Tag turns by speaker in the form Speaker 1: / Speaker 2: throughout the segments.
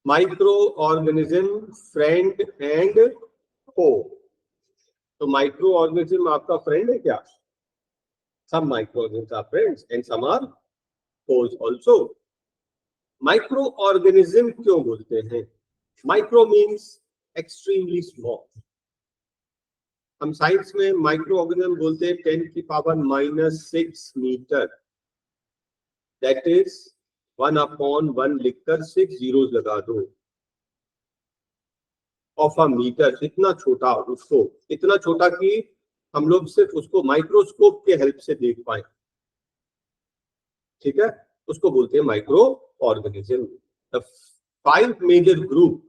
Speaker 1: Micro organism friend and फो। तो micro organism आपका friend है क्या? Some microorganisms are friends and some are foes also. Micro organism क्यों बोलते हैं? Micro means extremely small. हम साइंस में माइक्रो ऑर्गेनिज्म बोलते हैं 10⁻⁻6 मीटर। दैट इज 1/1 लिखकर 6 जीरोस लगा दो। ऑफ अ मीटर, इतना छोटा, उसको इतना छोटा कि हम लोग सिर्फ उसको माइक्रोस्कोप के हेल्प से देख पाए। ठीक है, उसको बोलते हैं micro organism. The 5 major group,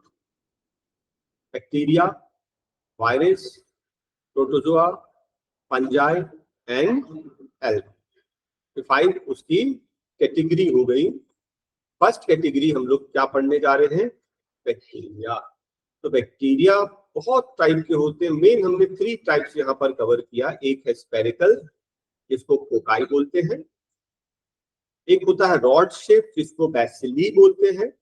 Speaker 1: bacteria, virus, protozoa, fungi and alga. 5 उसकी कैटेगरी हो गई। फर्स्ट कैटेगरी हम लोग क्या पढ़ने जा रहे हैं? बैक्टीरिया। तो बैक्टीरिया बहुत टाइप के होते हैं। मेन हमने 3 टाइप्स यहाँ पर कवर किया। एक है स्पेरिकल, जिसको कोकाई बोलते हैं। एक होता है रॉड शेप, जिसको बैसिली बोलते हैं।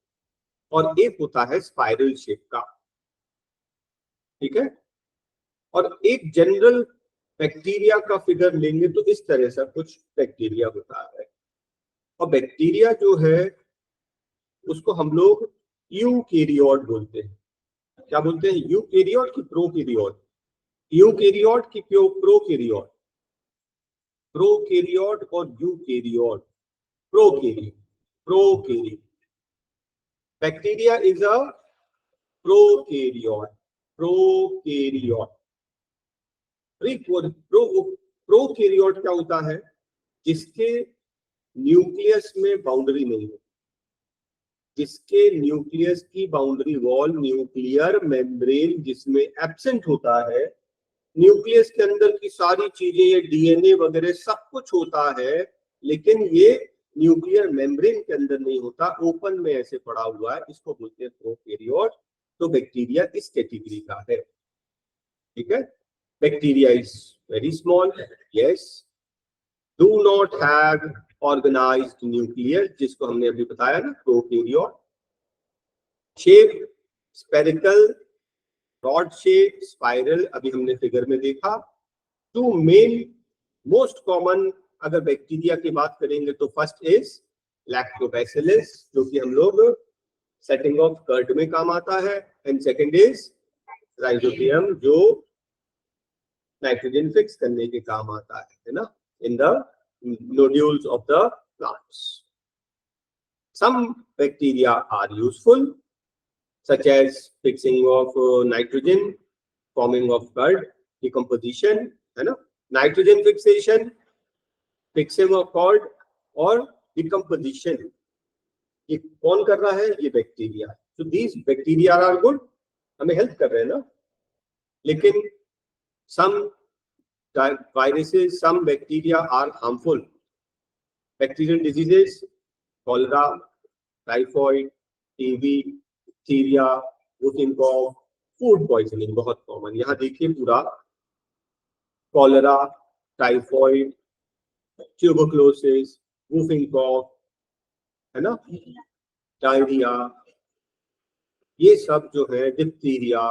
Speaker 1: और एक होता है स्पाइरल शेप का। ठीक है, और एक जनरल बैक्टीरिया का फिगर लेंगे तो इस तरह से कुछ बैक्टीरिया होता है। और बैक्टीरिया जो है उसको हम लोग यूकेरियोट बोलते हैं। क्या बोलते हैं? यूकेरियोट की प्रोकैरियोट? यूकेरियोट की प्रोकैरियोट? प्रोकैरियोट और eukaryote? Prokaryote. Prokaryote. Bacteria is a prokaryote. Prokaryote. Prokaryote क्या होता है? जिसके न्यूक्लियस में बाउंड्री नहीं है, जिसके न्यूक्लियस की बाउंड्री वॉल, न्यूक्लियर मेम्ब्रेन जिसमें एब्सेंट होता है। न्यूक्लियस के अंदर की सारी चीजें, ये डीएनए वगैरह सब कुछ होता है, लेकिन ये न्यूक्लियर मेम्ब्रेन के अंदर नहीं होता, ओपन में ऐसे पड़ा हुआ है। इसको बोलते हैं प्रोकैरियोट। तो बैक्टीरिया इस कैटेगरी का है। ठीक है, bacteria is very small, yes, do not have organised nucleus, जिसको हमने अभी बताया ना, prokaryote. Shape spherical, rod shape, spiral, अभी हमने फिगर में देखा। 2 मेन मोस्ट कॉमन अगर बैक्टीरिया की बात करेंगे तो फर्स्ट इज लैक्टोबैसिलस, जो कि हम लोग सेटिंग ऑफ कर्ड में काम आता है। एंड सेकंड इज राइजोबियम, जो नाइट्रोजन फिक्स करने के काम आता है ना, in the nodules of the plants. Some bacteria are useful, such as fixing of nitrogen, forming of curd, decomposition, है ना, nitrogen fixation, fixing of curd और decomposition, ये कौन कर रहा है? ये bacteria. So these bacteria are good, हमें हेल्प कर रहे हैं ना। लेकिन some viruses, some bacteria are harmful. Bacterial diseases, cholera, typhoid, TB, diphtheria, whooping cough, food poisoning बहुत कॉमन। यहाँ देखिए पूरा cholera, typhoid, tuberculosis, whooping cough, है ना, डायरिया, ये सब जो है, डिप्थीरिया,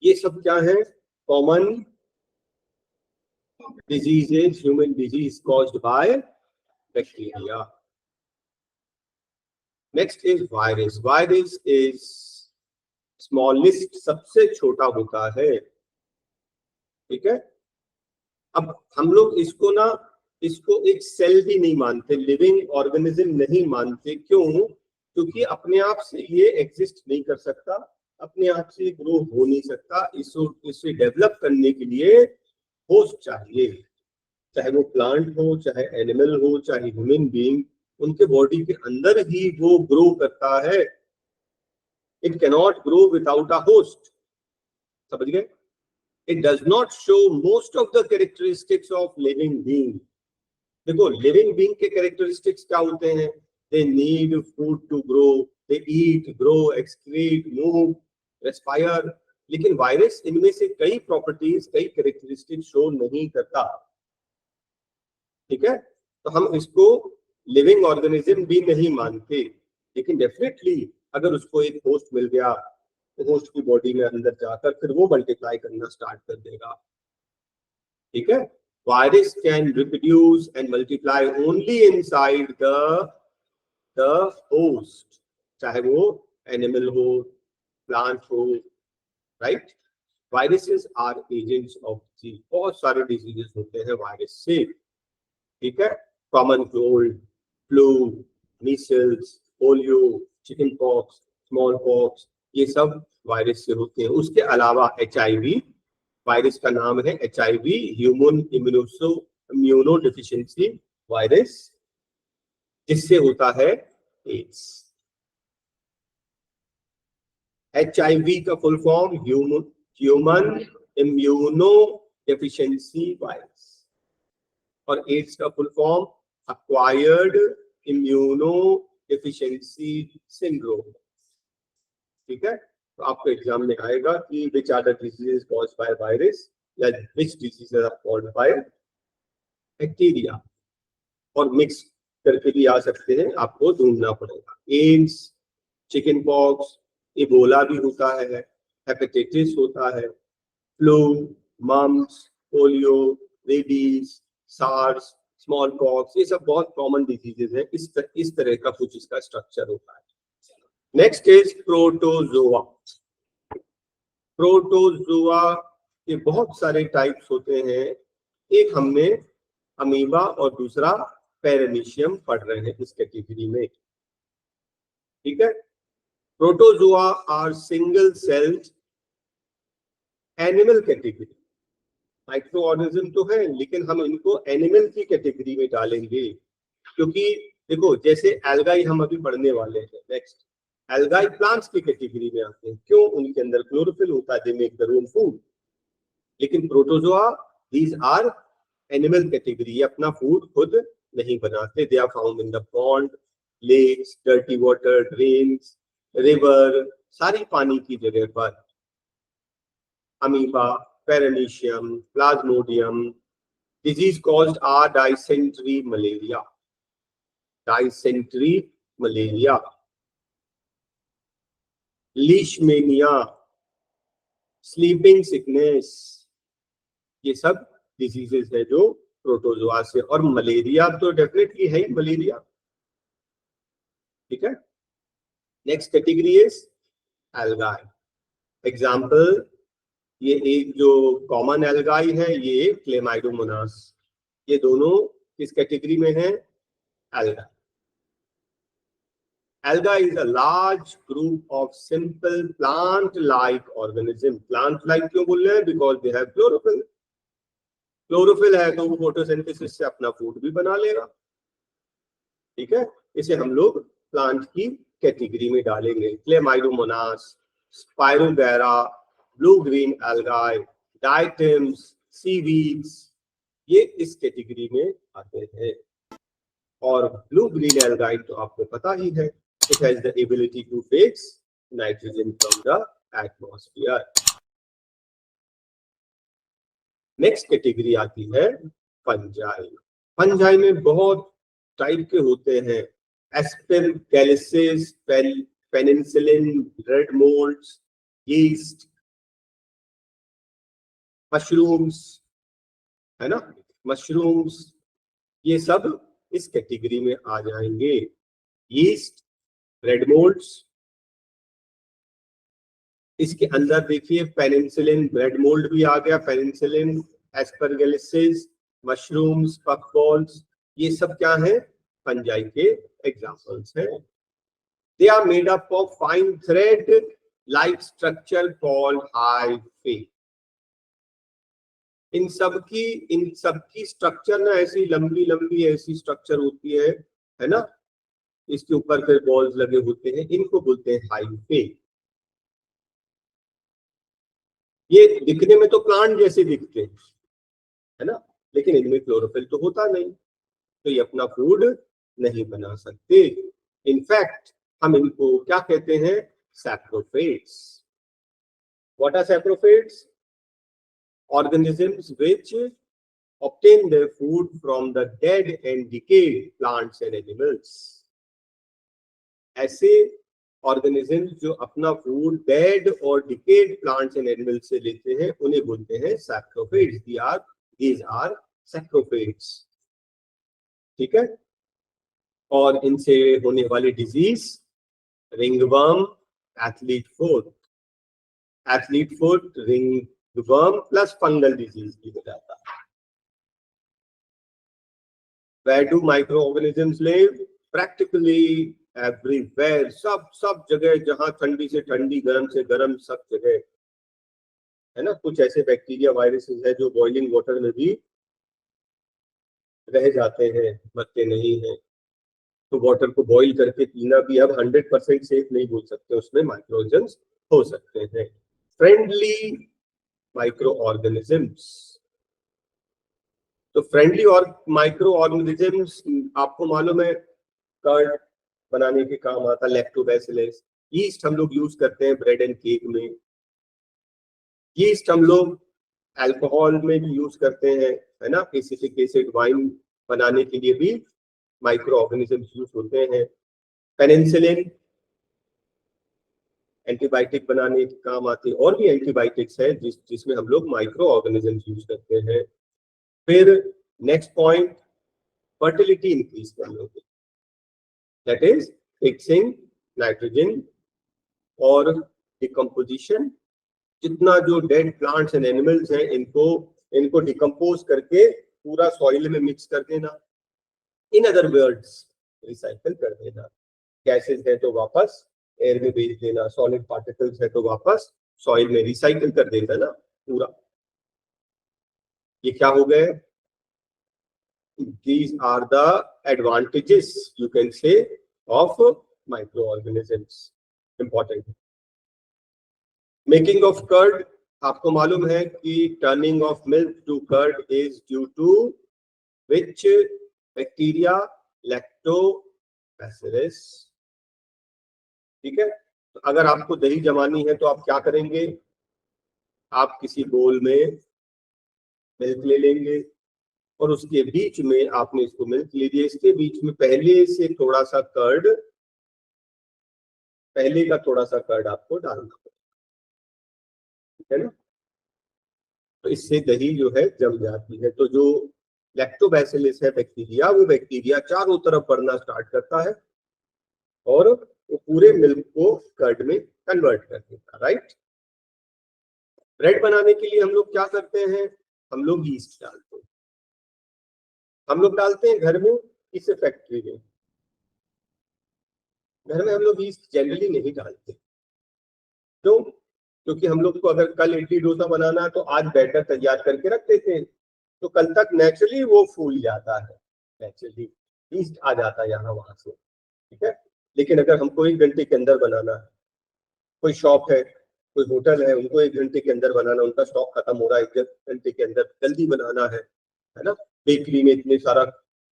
Speaker 1: ये सब क्या है? Common diseases, human disease caused by bacteria. Next is virus. Virus is smallest, सबसे छोटा होता है। ठीक है, अब हम लोग इसको ना, इसको एक सेल भी नहीं मानते, लिविंग ऑर्गेनिज्म नहीं मानते। क्यों? क्योंकि अपने आप से ये एग्जिस्ट नहीं कर सकता, अपने आप से ग्रो हो नहीं सकता। इसे डेवलप करने के लिए होस्ट चाहिए, चाहे वो प्लांट हो, चाहे एनिमल हो, चाहे ह्यूमन बीइंग, उनके बॉडी के अंदर ही वो ग्रो करता है। It cannot grow without a host. समझ गए? It does not show most of the characteristics of living being. देखो, living being के characteristics क्या होते हैं? They need food to grow, they eat, grow, excrete, move, respire. लेकिन virus इनमें से कई प्रॉपर्टीज, कई कैरेक्टरिस्टिक्स शो नहीं करता। ठीक है, तो हम इसको लिविंग ऑर्गेनिज्म भी नहीं मानते। लेकिन डेफिनेटली अगर उसको एक होस्ट मिल गया तो होस्ट की बॉडी में अंदर जाकर फिर वो मल्टीप्लाई करना स्टार्ट कर देगा, ठीक है। Virus can reproduce and multiply only inside the host, चाहे वो एनिमल हो, प्लांट हो, right. Viruses are agents of disease, बहुत सारे डिजीजेस होते हैं वायरस से, ठीक है। Common cold, flu, measles, polio, chicken pox, small pox, ये सब वायरस से होते हैं। उसके अलावा HIV, वायरस का नाम है HIV, human immunodeficiency virus, जिससे होता है एड्स। HIV का full form human immunodeficiency virus, और एड्स का full form acquired immunodeficiency syndrome, ठीक है। तो आपको एग्जाम में आएगा कि which are the diseases caused by virus, या which diseases are caused by bacteria, और मिक्स करके भी आ सकते हैं, आपको ढूंढना पड़ेगा। एड्स, चिकन पॉक्स, इबोला भी होता है, हेपेटाइटिस होता है, flu, mumps, polio, rabies, SARS, small pox, ये सब बहुत कॉमन डिजीजेस है। इस तरह का कुछ इसका स्ट्रक्चर होता है। Next is protozoa. प्रोटोजोआ के बहुत सारे टाइप्स होते हैं, एक हमने अमीबा और दूसरा पैरामीशियम पढ़ रहे हैं इस कैटेगरी में, ठीक है। Protozoa are single celled animal category, micro organism तो है लेकिन हम इनको एनिमल की कैटेगरी में डालेंगे, क्योंकि देखो जैसे एल्गाई हम अभी पढ़ने वाले हैं, नेक्स्ट एल्गाई प्लांट्स की कैटेगरी में आते हैं, क्यों? उनके अंदर क्लोरोफिल होता है, they make their own food. लेकिन protozoa, these are animal category, ये अपना फूड खुद नहीं बनाते, they are found in the pond, lakes, dirty water, drains, river, सारी पानी की जगह पर। Amoeba, paramecium, plasmodium, disease caused are dysentery malaria, leishmania, sleeping sickness, ये सब डिजीजेस है जो प्रोटोजोआ से, और मलेरिया तो डेफिनेटली है ही मलेरिया, ठीक है। Next category is algae. Example, ये एक जो कॉमन एल्गाई है ये क्लेमाइडोमोनास, ये दोनों किस कैटेगरी में है? Alga. Alga is a large group of simple plant-like organism. Plant-like क्यों बोल रहे हैं? Because they have chlorophyll. Chlorophyll है तो वो फोटोसिंथेसिस से अपना फूड भी बना लेगा, ठीक है। इसे हम लोग प्लांट की कैटेगरी में डालेंगे। Chlamydomonas, spirogyra, blue green algae, diatoms, seaweeds, ये इस कैटेगरी में आते हैं। और ब्लू ग्रीन एल्गाई तो आपको पता ही है, it has the ability to fix nitrogen from the atmosphere. Next category आती है फंजाई। फंजाई में बहुत टाइप के होते हैं, Aspergillus, penicillin, red moulds, yeast, mushrooms, है ना, मशरूम्स, ये सब इस कैटेगरी में आ जाएंगे। यीस्ट, रेड मोल्ड्स, इसके अंदर देखिए पेनिसिलिन, रेड मोल्ड भी आ गया, पेनिसिलिन, एस्परगिलस, मशरूम्स, पफबॉल्स, ये सब क्या है? फंजाई के एग्जांपल्स हैं। They are made up of fine thread like structure called hyphae. इन सबकी स्ट्रक्चर ना ऐसी लंबी लंबी ऐसी स्ट्रक्चर होती है ना, इसके ऊपर फिर बॉल्स लगे होते हैं, इनको बोलते हैं हाइफे। ये दिखने में तो प्लांट जैसे दिखते हैं, है ना, लेकिन इनमें क्लोरोफिल तो होता नहीं, तो ये अपना फूड नहीं बना सकते। इनफैक्ट हम इनको क्या कहते हैं? Saprophytes. What are saprophytes? organisms which obtain their food from the dead and decayed plants and animals. ऐसे ऑर्गेनिज्म जो अपना फूड डेड और डिकेड प्लांट्स एंड एनिमल्स से लेते हैं उन्हें बोलते हैं सैप्रोफाइट्स। दीज आर सैप्रोफाइट्स, ठीक है। और इनसे होने वाली disease ringworm, athlete foot, ringworm plus fungal disease भी हो जाता है। Where do microorganisms live? Practically everywhere, सब जगह, जहां ठंडी से ठंडी, गर्म से गर्म, सब जगह, है ना। कुछ ऐसे बैक्टीरिया वायरसेस है जो बॉइलिंग वाटर में भी रह जाते हैं, मरते नहीं हैं। तो वाटर को बॉईल करके पीना भी अब 100% सेफ नहीं बोल सकते, उसमें माइक्रोऑर्गेनिजम्स हो सकते हैं। फ्रेंडली माइक्रो ऑर्गेनिजम्स, तो फ्रेंडली और माइक्रो ऑर्गेनिजम्स आपको मालूम है कर्ड बनाने के काम आता, लैक्टोबैसिलस। यीस्ट हम लोग यूज करते हैं ब्रेड एंड केक में। यीस्ट हम लोग अल्कोहल में भी यूज करते हैं, है ना। एसिटिक एसिड वाइन बनाने के लिए भी माइक्रो ऑर्गेनिजम्स यूज होते हैं। पेनिसिलिन एंटीबायोटिक बनाने के काम आते हैं, और भी एंटीबायोटिक्स है जिसमें हम लोग माइक्रो ऑर्गेनिजम्स यूज करते हैं। फिर नेक्स्ट पॉइंट, फर्टिलिटी इंक्रीज करने के, दैट इज फिक्सिंग नाइट्रोजन और डिकम्पोजिशन। जितना जो डेड प्लांट्स एंड एनिमल्स हैं इनको डिकम्पोज करके पूरा सॉइल में मिक्स कर देना। इन अदर वर्ड्स रिसाइकल कर देना। गैसेस है तो वापस एयर में भेज देना, सॉलिड पार्टिकल्स है तो वापस सॉइल में रिसाइकल कर देना ना पूरा। ये क्या हो गए? These are the advantages you can say of microorganisms. Important. Making of curd, आपको मालूम है कि turning of milk to curd is due to which bacteria? Lactobacillus, ठीक है। तो अगर आपको दही जमानी है तो आप क्या करेंगे? आप किसी बोल में मिल्क ले लेंगे और उसके बीच में आपने इसको मिल्क ले लिया, इसके बीच में पहले का थोड़ा सा कर्ड आपको डालना पड़ेगा, ठीक है ना। तो इससे दही जो है जम जाती है। तो जो लैक्टोबैसिलस है बैक्टीरिया, वो बैक्टीरिया चारों तरफ बढ़ना स्टार्ट करता है और वो पूरे मिल्क को कर्ड में कन्वर्ट कर देता, राइट। ब्रेड बनाने के लिए हम लोग क्या करते हैं? हम लोग यीस्ट डालते हैं। हम लोग डालते हैं घर में, इसे फैक्ट्री में। घर में हम लोग यीस्ट जनरली नहीं डालते। क्यों? क्योंकि हम लोग को अगर कल इडली डोसा बनाना है तो आज बैटर तैयार करके रख देते हैं, तो कल तक नेचुरली वो फूल जाता है, नेचुरली यीस्ट आ जाता है यहाँ वहां से, ठीक है। लेकिन अगर हमको 1 घंटे के अंदर बनाना है, कोई शॉप है, कोई होटल है, उनको 1 घंटे के अंदर बनाना, उनका स्टॉक खत्म हो रहा है, 1 घंटे के अंदर जल्दी बनाना है ना। बेकरी में इतने सारा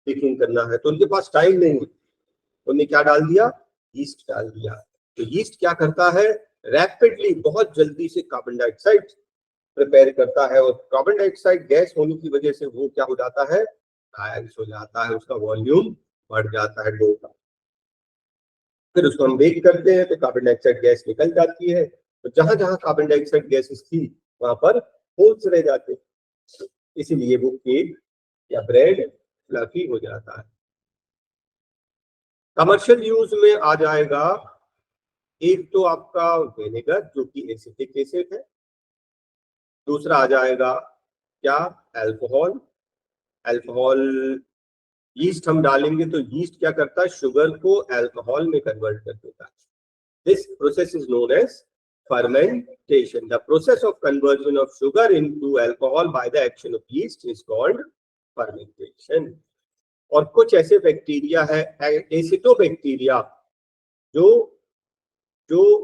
Speaker 1: बेकिंग करना है तो उनके पास टाइम नहीं है, उन्होंने क्या डाल दिया? यीस्ट डाल दिया। तो यीस्ट क्या करता है? रैपिडली, बहुत जल्दी से कार्बन डाइऑक्साइड प्रिपेयर करता है, और कार्बन डाइऑक्साइड गैस होने की वजह से वो क्या हो जाता है? गैस हो जाता है, उसका वॉल्यूम बढ़ जाता है डो का। फिर उसको हम बेक करते हैं तो कार्बन डाइऑक्साइड गैस निकल जाती है, तो जहां जहां कार्बन डाइऑक्साइड गैसेस थी वहां पर होल्स रह जाते, इसीलिए वो केक या ब्रेड फ्लफी हो जाता है। कमर्शियल यूज में आ जाएगा एक तो आपका विनेगर जो कि एसिटिक एसिड है, दूसरा आ जाएगा क्या? अल्कोहल। अल्कोहल, यीस्ट हम डालेंगे तो यीस्ट क्या करता है? शुगर को अल्कोहल में कन्वर्ट कर देता है। This process is known as fermentation. The process of conversion of sugar into alcohol by the action of yeast is called fermentation. और कुछ ऐसे बैक्टीरिया है, एसिटोबैक्टीरिया, जो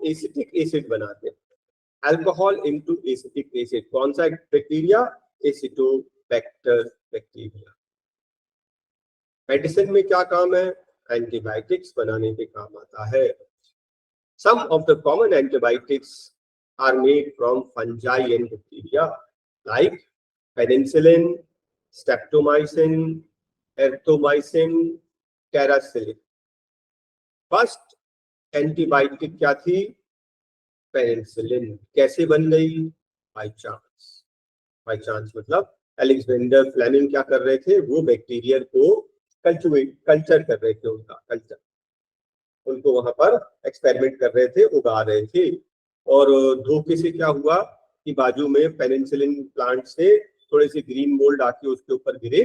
Speaker 1: एसिटिक एसिड बनाते हैं, अल्कोहल इनटू एसिटिक एसिड। कौन सा बैक्टीरिया? Acetobacter bacteria. मेडिसिन में क्या काम है? एंटीबायोटिक्स बनाने के काम आता है। Some of the common antibiotics are made from fungi and bacteria like penicillin, streptomycin, erythromycin, caracillin. First antibiotic क्या थी? पेनिसिलिन। कैसे बन गई? By chance. बाय चांस मतलब अलेक्जेंडर फ्लेमिंग क्या कर रहे थे? वो बैक्टीरिया को कल्चर कर रहे थे, उनका कल्चर, उनको वहां पर एक्सपेरिमेंट कर रहे थे, उगा रहे थे। और धोखे से क्या हुआ कि बाजू में पेनिसिलिन प्लांट से थोड़े से ग्रीन मोल्ड आके उसके ऊपर गिरे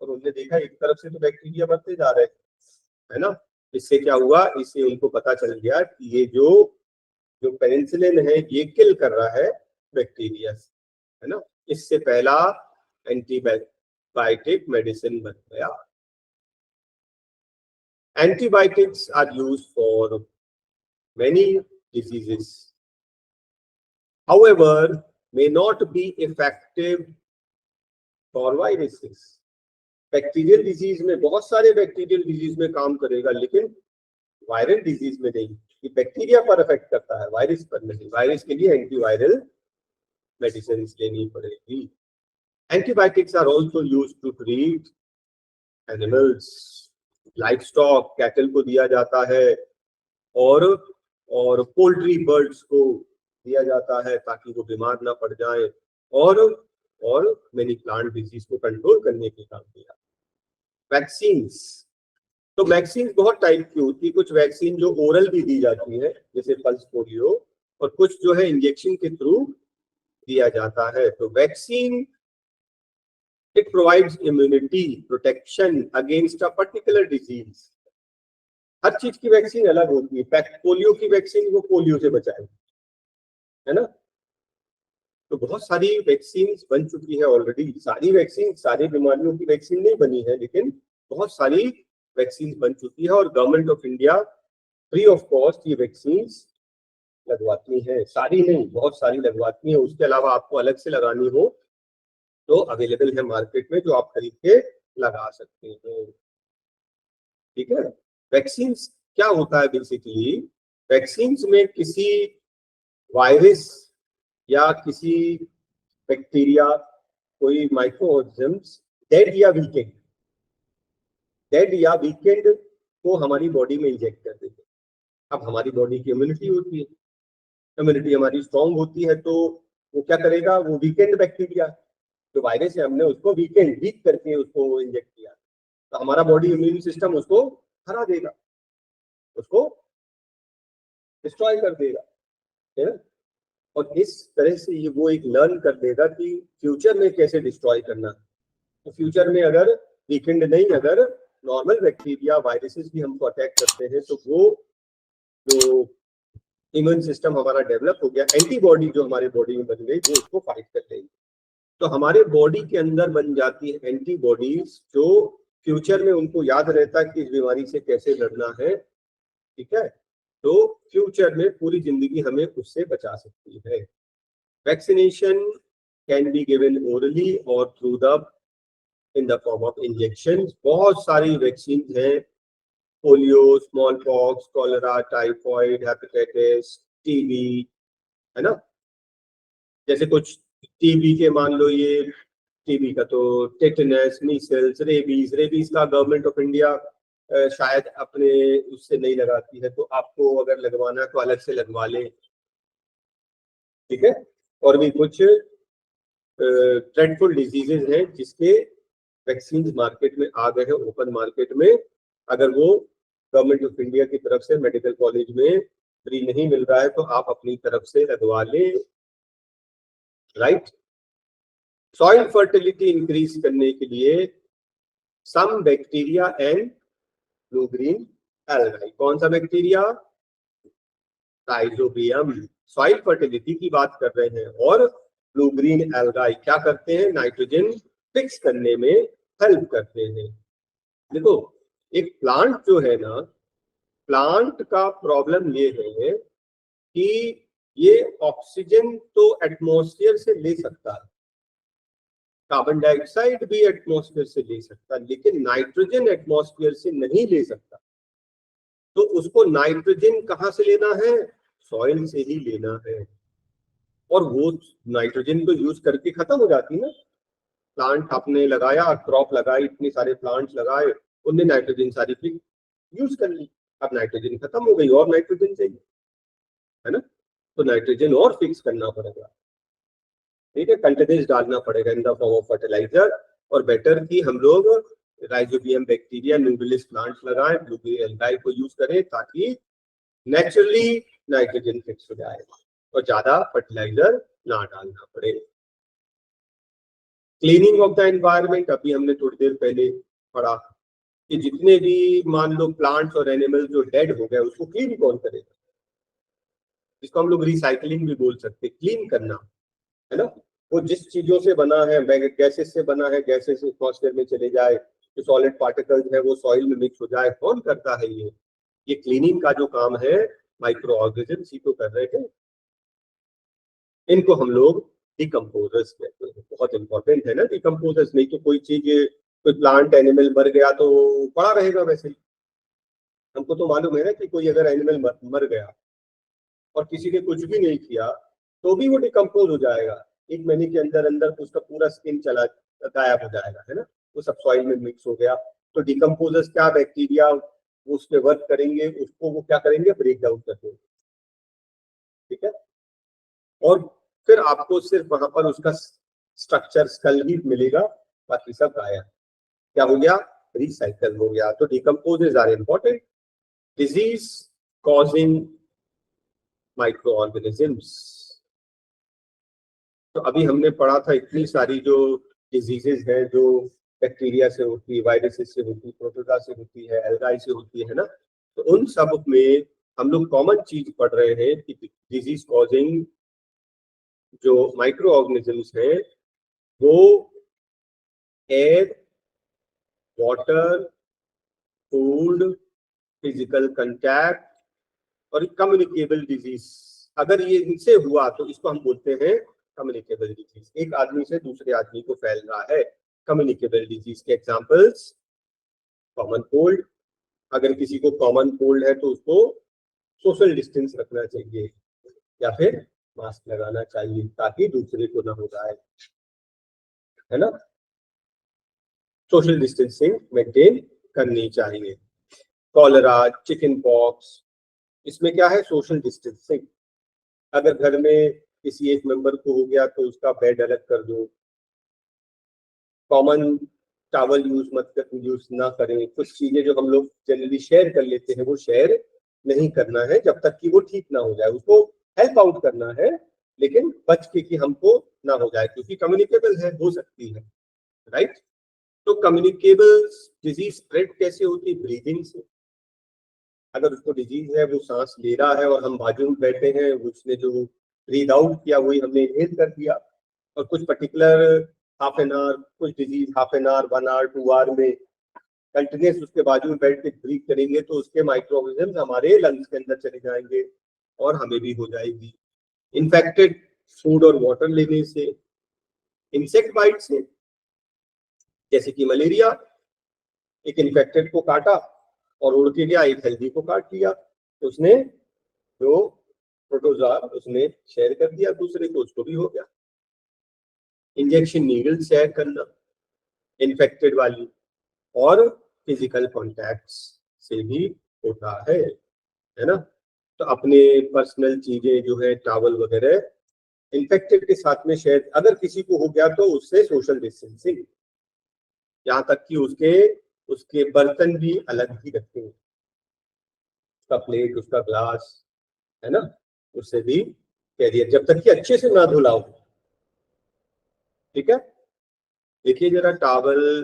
Speaker 1: और उन्होंने देखा एक तरफ से तो बैक्टीरिया बढ़ते जा रहे है ना। इससे क्या हुआ? इससे उनको पता चल गया कि ये जो जो पेनिसिलिन है ये किल कर रहा है बैक्टीरिया, है ना। इससे पहला एंटीबायोटिक मेडिसिन बन गया। Antibiotics are used for many diseases, however, may not be effective for viruses. Bacterial disease में, बहुत सारे बैक्टीरियल डिजीज में काम करेगा, लेकिन वायरल डिजीज में नहीं। ये बैक्टीरिया पर इफेक्ट करता है, वायरस पर नहीं। वायरस के लिए एंटीवायरल मेडिसिन लेनी पड़ेगी। Antibiotics are also used to treat animals, livestock, cattle को दिया जाता है और पोल्ट्री बर्ड्स को दिया जाता है ताकि वो बीमार ना पड़ जाए, और मेनी प्लांट डिजीज को कंट्रोल करने के काम किया। वैक्सीन्स, तो वैक्सीन बहुत टाइप की होती है। कुछ वैक्सीन जो ओरल भी दी जाती है जैसे पल्स पोलियो, और कुछ जो है इंजेक्शन के थ्रू दिया जाता है। तो vaccine it provides immunity protection against a particular disease. हर चीज की वैक्सीन अलग होती है। पोलियो की वैक्सीन वो पोलियो से बचाएगी, है ना। तो बहुत सारी वैक्सीन बन चुकी है ऑलरेडी। सारी वैक्सीन, सारी बीमारियों की वैक्सीन नहीं बनी है, लेकिन बहुत सारी वैक्सीन बन चुकी है और government of India free of cost ये वैक्सीन लगवाती है। सारी नहीं, बहुत सारी लगवाती है। उसके अलावा आपको अलग से लगानी हो तो अवेलेबल है मार्केट में, जो आप खरीद के लगा सकते हैं। ठीक है। वैक्सीन क्या होता है? बेसिकली वैक्सीन में किसी वायरस या किसी बैक्टीरिया, कोई माइक्रो ऑर्गेनिजम्स डेड या वीकेंड को हमारी बॉडी में इंजेक्ट कर देते हैं। अब हमारी बॉडी की इम्यूनिटी होती है, इम्यूनिटी हमारी स्ट्रांग होती है, तो वो क्या करेगा? वो वीकेंड बैक्टीरिया जो वायरस है, हमने उसको वीक करके उसको इंजेक्ट किया, तो हमारा बॉडी इम्यून सिस्टम उसको हरा देगा, उसको डिस्ट्रॉय कर देगा, है ना। और इस तरह से ये वो एक लर्न कर देगा कि फ्यूचर में कैसे डिस्ट्रॉय करना। तो फ्यूचर में अगर वीकेंड नहीं, अगर नॉर्मल बैक्टीरिया वायरसेस भी हमको अटैक करते हैं, तो वो जो इम्यून सिस्टम हमारा डेवलप हो गया, एंटीबॉडी जो हमारे बॉडी में बन गई, वो उसको फाइट कर लेगी। तो हमारे बॉडी के अंदर बन जाती है एंटीबॉडीज, जो फ्यूचर में उनको याद रहता है कि इस बीमारी से कैसे लड़ना है। ठीक है। तो फ्यूचर में पूरी जिंदगी हमें उससे बचा सकती है। Vaccination can be given orally और through the in the form of injection. बहुत सारी वैक्सीन हैं, polio, smallpox, cholera, typhoid, hepatitis, TB, है ना। जैसे कुछ टीबी के मान लो, ये टीबी का तो टेटनस, मीसल्स, रेबीज का गवर्नमेंट ऑफ इंडिया शायद अपने उससे नहीं लगाती है, तो आपको अगर लगवाना है तो अलग से लगवा लें। ठीक है। और भी कुछ ड्रेडफुल डिजीजेज हैं जिसके वैक्सीन मार्केट में आ गए हैं, ओपन मार्केट में। अगर वो गवर्नमेंट ऑफ इंडिया की तरफ से मेडिकल कॉलेज में फ्री नहीं मिल रहा है तो आप अपनी तरफ से लगवा लें, राइट। सॉइल फर्टिलिटी इंक्रीज करने के लिए some bacteria and blue green algae. कौन सा बैक्टीरिया? राइजोबियम। सॉइल फर्टिलिटी की बात कर रहे हैं। और ब्लू ग्रीन एल्गाई क्या करते हैं? नाइट्रोजन फिक्स करने में हेल्प करते हैं। देखो, एक प्लांट जो है ना, प्लांट का प्रॉब्लम ये है कि ये ऑक्सीजन तो एटमॉस्फेयर से ले सकता है, कार्बन डाइऑक्साइड भी एटमॉस्फेयर से ले सकता है, लेकिन नाइट्रोजन एटमॉस्फेयर से नहीं ले सकता। तो उसको नाइट्रोजन कहाँ से लेना है? सॉइल से ही लेना है। और वो नाइट्रोजन तो यूज करके खत्म हो जाती ना। प्लांट आपने लगाया, क्रॉप लगाई, इतने सारे प्लांट्स लगाए, उनने नाइट्रोजन सारी यूज कर ली, अब नाइट्रोजन खत्म हो गई और नाइट्रोजन चाहिए, है ना, तो नाइट्रोजन और फिक्स करना पड़ेगा, ठीक है, कंटेनेंस डालना पड़ेगा in the form of fertiliser. और बेटर कि हम लोग राइजोबियम बैक्टीरिया न्यूट्रिलिस प्लांट्स लगाएं, ब्लूबेरी एल्गाई को यूज करें ताकि नेचुरली नाइट्रोजन फिक्स हो जाए और ज्यादा फर्टिलाइजर ना डालना पड़े। क्लीनिंग ऑफ द एनवायरनमेंट, अभी हमने थोड़ी देर पहले पढ़ा कि जितने भी मान लो प्लांट्स और एनिमल्स जो डेड हो गए उसको क्लीन कौन करेगा, जिसको हम लोग रिसाइकलिंग भी बोल सकते, क्लीन करना, है ना। वो जिस चीजों से बना है, गैसेस से बना है, गैसेस एटमॉस्फेयर में चले जाए, जो सॉलिड पार्टिकल्स है वो सॉइल में मिक्स हो जाए, कौन करता है ये क्लीनिंग का जो काम है माइक्रो ऑर्गेनिजम्स ही तो कर रहे हैं। इनको हम लोग डिकम्पोजर्स कहते हैं, बहुत इंपॉर्टेंट है ना डिकम्पोजर्स, नहीं तो कोई चीज, कोई प्लांट एनिमल मर गया तो पड़ा रहेगा वैसे ही। हमको तो मालूम है ना कि कोई अगर एनिमल मर गया और किसी ने कुछ भी नहीं किया तो भी वो डिकम्पोज हो जाएगा, 1 महीने के अंदर अंदर उसका पूरा स्किन चला गायब हो जाएगा, है ना, वो सब सॉइल में मिक्स हो गया। तो डिकम्पोजर्स क्या, बैक्टीरिया वो उस पर वर्क करेंगे, उसको वो क्या करेंगे, ब्रेक डाउन कर देंगे, ठीक है। और फिर आपको सिर्फ वहां पर उसका स्ट्रक्चर स्कल ही मिलेगा, बाकी सब गायब। क्या हो गया, रिसाइकल हो गया। तो decomposers are important. Disease causing micro organisms, तो अभी हमने पढ़ा था इतनी सारी जो डिजीजेज हैं जो बैक्टीरिया से होती है, वायरसेस से होती है, प्रोटोजोआ से होती है, एल्गाई से होती है ना, तो उन सब में हम लोग कॉमन चीज पढ़ रहे हैं कि डिजीज कॉजिंग जो माइक्रो ऑर्गेनिजम्स है वो air, water, food, physical contact और कम्युनिकेबल डिजीज, अगर ये इनसे हुआ तो इसको हम बोलते हैं कम्युनिकेबल डिजीज। एक आदमी से दूसरे आदमी को फैल रहा है, कम्युनिकेबल डिजीज के एग्जांपल्स, कॉमन कोल्ड, अगर किसी को कॉमन कोल्ड है तो उसको सोशल डिस्टेंस रखना चाहिए या फिर मास्क लगाना चाहिए ताकि दूसरे को ना हो जाए, है ना, सोशल डिस्टेंसिंग मेंटेन करनी चाहिए। कॉलरा, चिकन पॉक्स, इसमें क्या है, सोशल डिस्टेंसिंग। अगर घर में किसी एक मेंबर को हो गया तो उसका बेड अलग कर दो, कॉमन टावल यूज ना करें, कुछ चीजें जो हम लोग जनरली शेयर कर लेते हैं वो शेयर नहीं करना है जब तक कि वो ठीक ना हो जाए, उसको हेल्प आउट करना है लेकिन बच के कि हमको ना हो जाए, क्योंकि कम्युनिकेबल है, हो सकती है, राइट। तो कम्युनिकेबल डिजीज स्प्रेड कैसे होती है, ब्रीदिंग से। अगर उसको डिजीज है, वो सांस ले रहा है और हम बाजू में बैठे हैं, उसने जो ब्रीद आउट किया वही हमने इनहेल कर दिया, और कुछ पर्टिकुलर हाफ एन आवर, कुछ disease half an hour, 1 hour 2 hour में कंटिन्यूस उसके बाजू में बैठ के ब्रीथ करेंगे तो उसके माइक्रो ऑर्गेनिज्म हमारे लंग्स के अंदर चले जाएंगे और हमें भी हो जाएगी। इन्फेक्टेड फूड और वाटर लेने से, इंसेक्ट बाइट से, जैसे कि मलेरिया, एक इन्फेक्टेड को काटा और उड़ के गया, एक हेल्दी को काट लिया, तो उसने जो प्रोटोजोआ उसने शेयर कर दिया दूसरे को, उसको भी हो गया। इंजेक्शन नीडल शेयर करना इन्फेक्टेड वाली, और फिजिकल कॉन्टैक्ट्स से भी होता है ना। तो अपने पर्सनल चीजें जो है टॉवल वगैरह इन्फेक्टेड के साथ में शेयर, अगर किसी को हो गया तो उससे सोशल डिस्टेंसिंग, यहाँ तक कि उसके उसके बर्तन भी अलग ही रखें, उसका प्लेट, उसका ग्लास, है ना, उससे भी कैरियर, जब तक कि अच्छे से ना धुलाओ, ठीक है। देखिए जरा, टॉवल,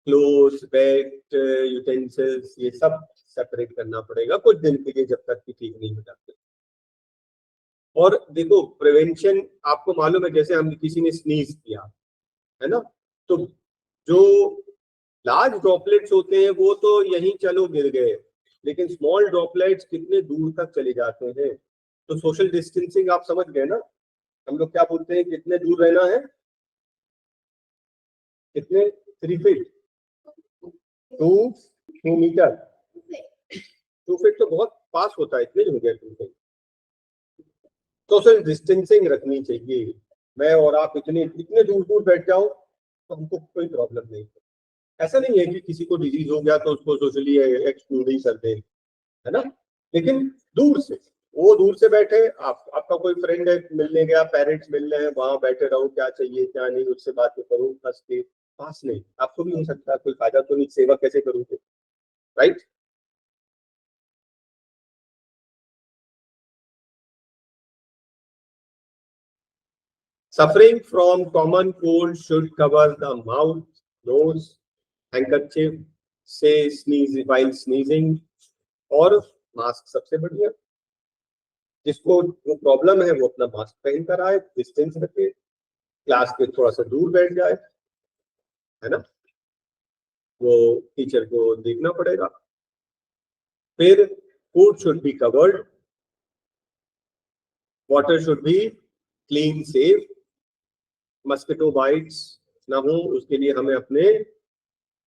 Speaker 1: क्लोथ्स, बेड, यूटेंसिल्स, ये सब सेपरेट करना पड़ेगा कुछ दिन के लिए जब तक कि ठीक नहीं हो जाते। और देखो प्रिवेंशन, आपको मालूम है जैसे हम किसी ने स्नीज किया, है ना, तो जो लार्ज ड्रॉपलेट्स होते हैं वो तो यहीं चलो गिर गए, लेकिन स्मॉल ड्रॉपलेट्स कितने दूर तक चले जाते हैं। तो सोशल डिस्टेंसिंग आप समझ गए ना, हम लोग क्या बोलते हैं, कितने दूर रहना है, कितने, 3 फीट, 2 मीटर, 2 फीट तो बहुत पास होता है, इतने हो गया 2 फीट। सोशल डिस्टेंसिंग रखनी चाहिए, मैं और आप इतने इतने दूर दूर बैठ जाओ तो हमको कोई प्रॉब्लम नहीं है। ऐसा नहीं है कि किसी को डिजीज हो गया तो उसको सोशली एक्सक्लूड ही कर दे, है ना। लेकिन दूर से, वो दूर से बैठे, आपका कोई फ्रेंड है, मिलने गया, पेरेंट्स मिल रहे हैं, वहां बैठे रहो, क्या चाहिए क्या नहीं, उससे बातें करो, हंस के। पास नहीं, आपको भी हो सकता है कोई फायदा तो नहीं, सेवा कैसे करोगे, right. Suffering from common cold should cover the mouth, nose, handkerchief से sneeze while sneezing, और मास्क सबसे बढ़िया। जिसको वो प्रॉब्लम है वो अपना मास्क पहन कर आए, डिस्टेंस रखे, क्लास के थोड़ा सा दूर बैठ जाए, है ना, वो टीचर को देखना पड़ेगा। फिर food should be covered, water should be clean safe, mosquito bytes ना हो उसके लिए हमें अपने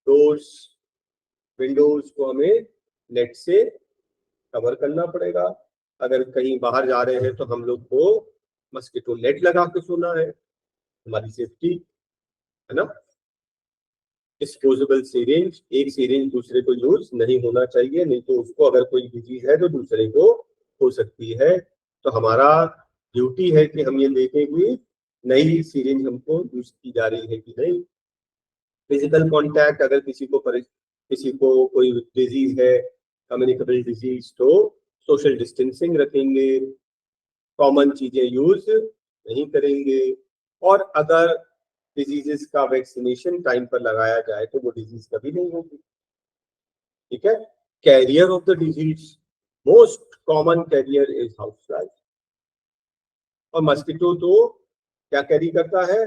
Speaker 1: डोर्स विंडोज को हमें नेट से कवर करना पड़ेगा। अगर कहीं बाहर जा रहे हैं तो हम लोग को मस्किटो नेट लगा के सोना है, हमारी सेफ्टी, है ना। डिस्पोजेबल सीरेंज, एक सीरेंज दूसरे को यूज नहीं होना चाहिए, नहीं तो उसको अगर कोई डिजीज है तो दूसरे को हो सकती है। तो हमारा ड्यूटी है कि हम ये देखें कि नई सीरेंज हमको यूज की जा रही है कि नहीं। फिजिकल कांटेक्ट, अगर किसी को कोई डिजीज है, कम्युनिकेबल डिजीज, तो सोशल डिस्टेंसिंग रखेंगे, कॉमन चीजें यूज नहीं करेंगे, और अगर डिजीजेस का वैक्सीनेशन टाइम पर लगाया जाए तो वो डिजीज कभी नहीं होगी। ठीक है। Carrier of the disease, most common carrier is house fly, और मस्किटो तो क्या कैरी करता है,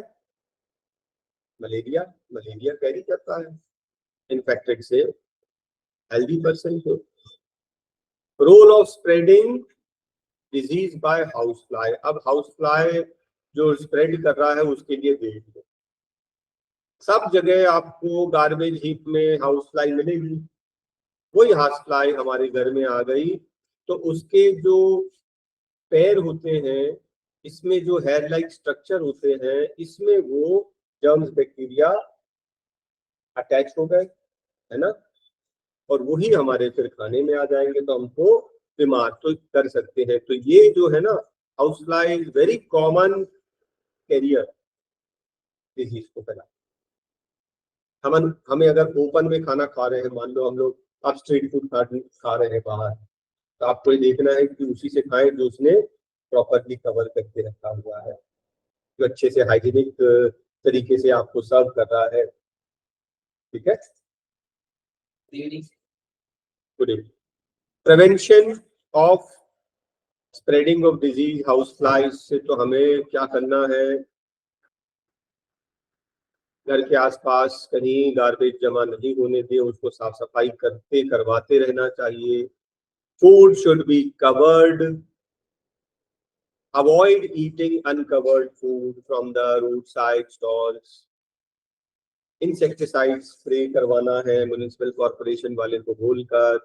Speaker 1: मलेरिया, मलेरिया कैरी करता है इन्फेक्टेड से हेल्दी पर्सन को। Role of spreading disease by house fly, अब हाउस फ्लाई जो स्प्रेड कर रहा है उसके लिए देख लो, सब जगह आपको गार्बेज हीप में हाउस फ्लाई मिलेगी। वही हाउस फ्लाई हमारे घर में आ गई तो उसके जो पैर होते हैं, इसमें जो हेयर लाइक स्ट्रक्चर होते हैं, इसमें वो जर्म्स बैक्टीरिया अटैच हो गए, है ना, और वही हमारे फिर खाने में आ जाएंगे तो हमको बीमार तो कर सकते हैं। तो ये जो है ना, house fly is very common carrier disease को फैला। हमें अगर ओपन में खाना खा रहे हैं, मान लो हम लोग आप स्ट्रीट फूड खा रहे हैं बाहर, तो आपको ये देखना है कि उसी से खाएं जो उसने प्रॉपरली कवर करके रखा हुआ है, जो अच्छे से हाइजीनिक तरीके से आपको सर्व कर रहा है। ठीक है। Good evening. Prevention of spreading of disease house flies से तो हमें क्या करना है, घर के आसपास कहीं गार्बेज जमा नहीं होने दें, उसको साफ सफाई करवाते रहना चाहिए। Food should be covered, avoid eating uncovered food from the road side stalls. Insecticide spray करवाना है म्युनिसिपल कॉर्पोरेशन वाले को बोलकर,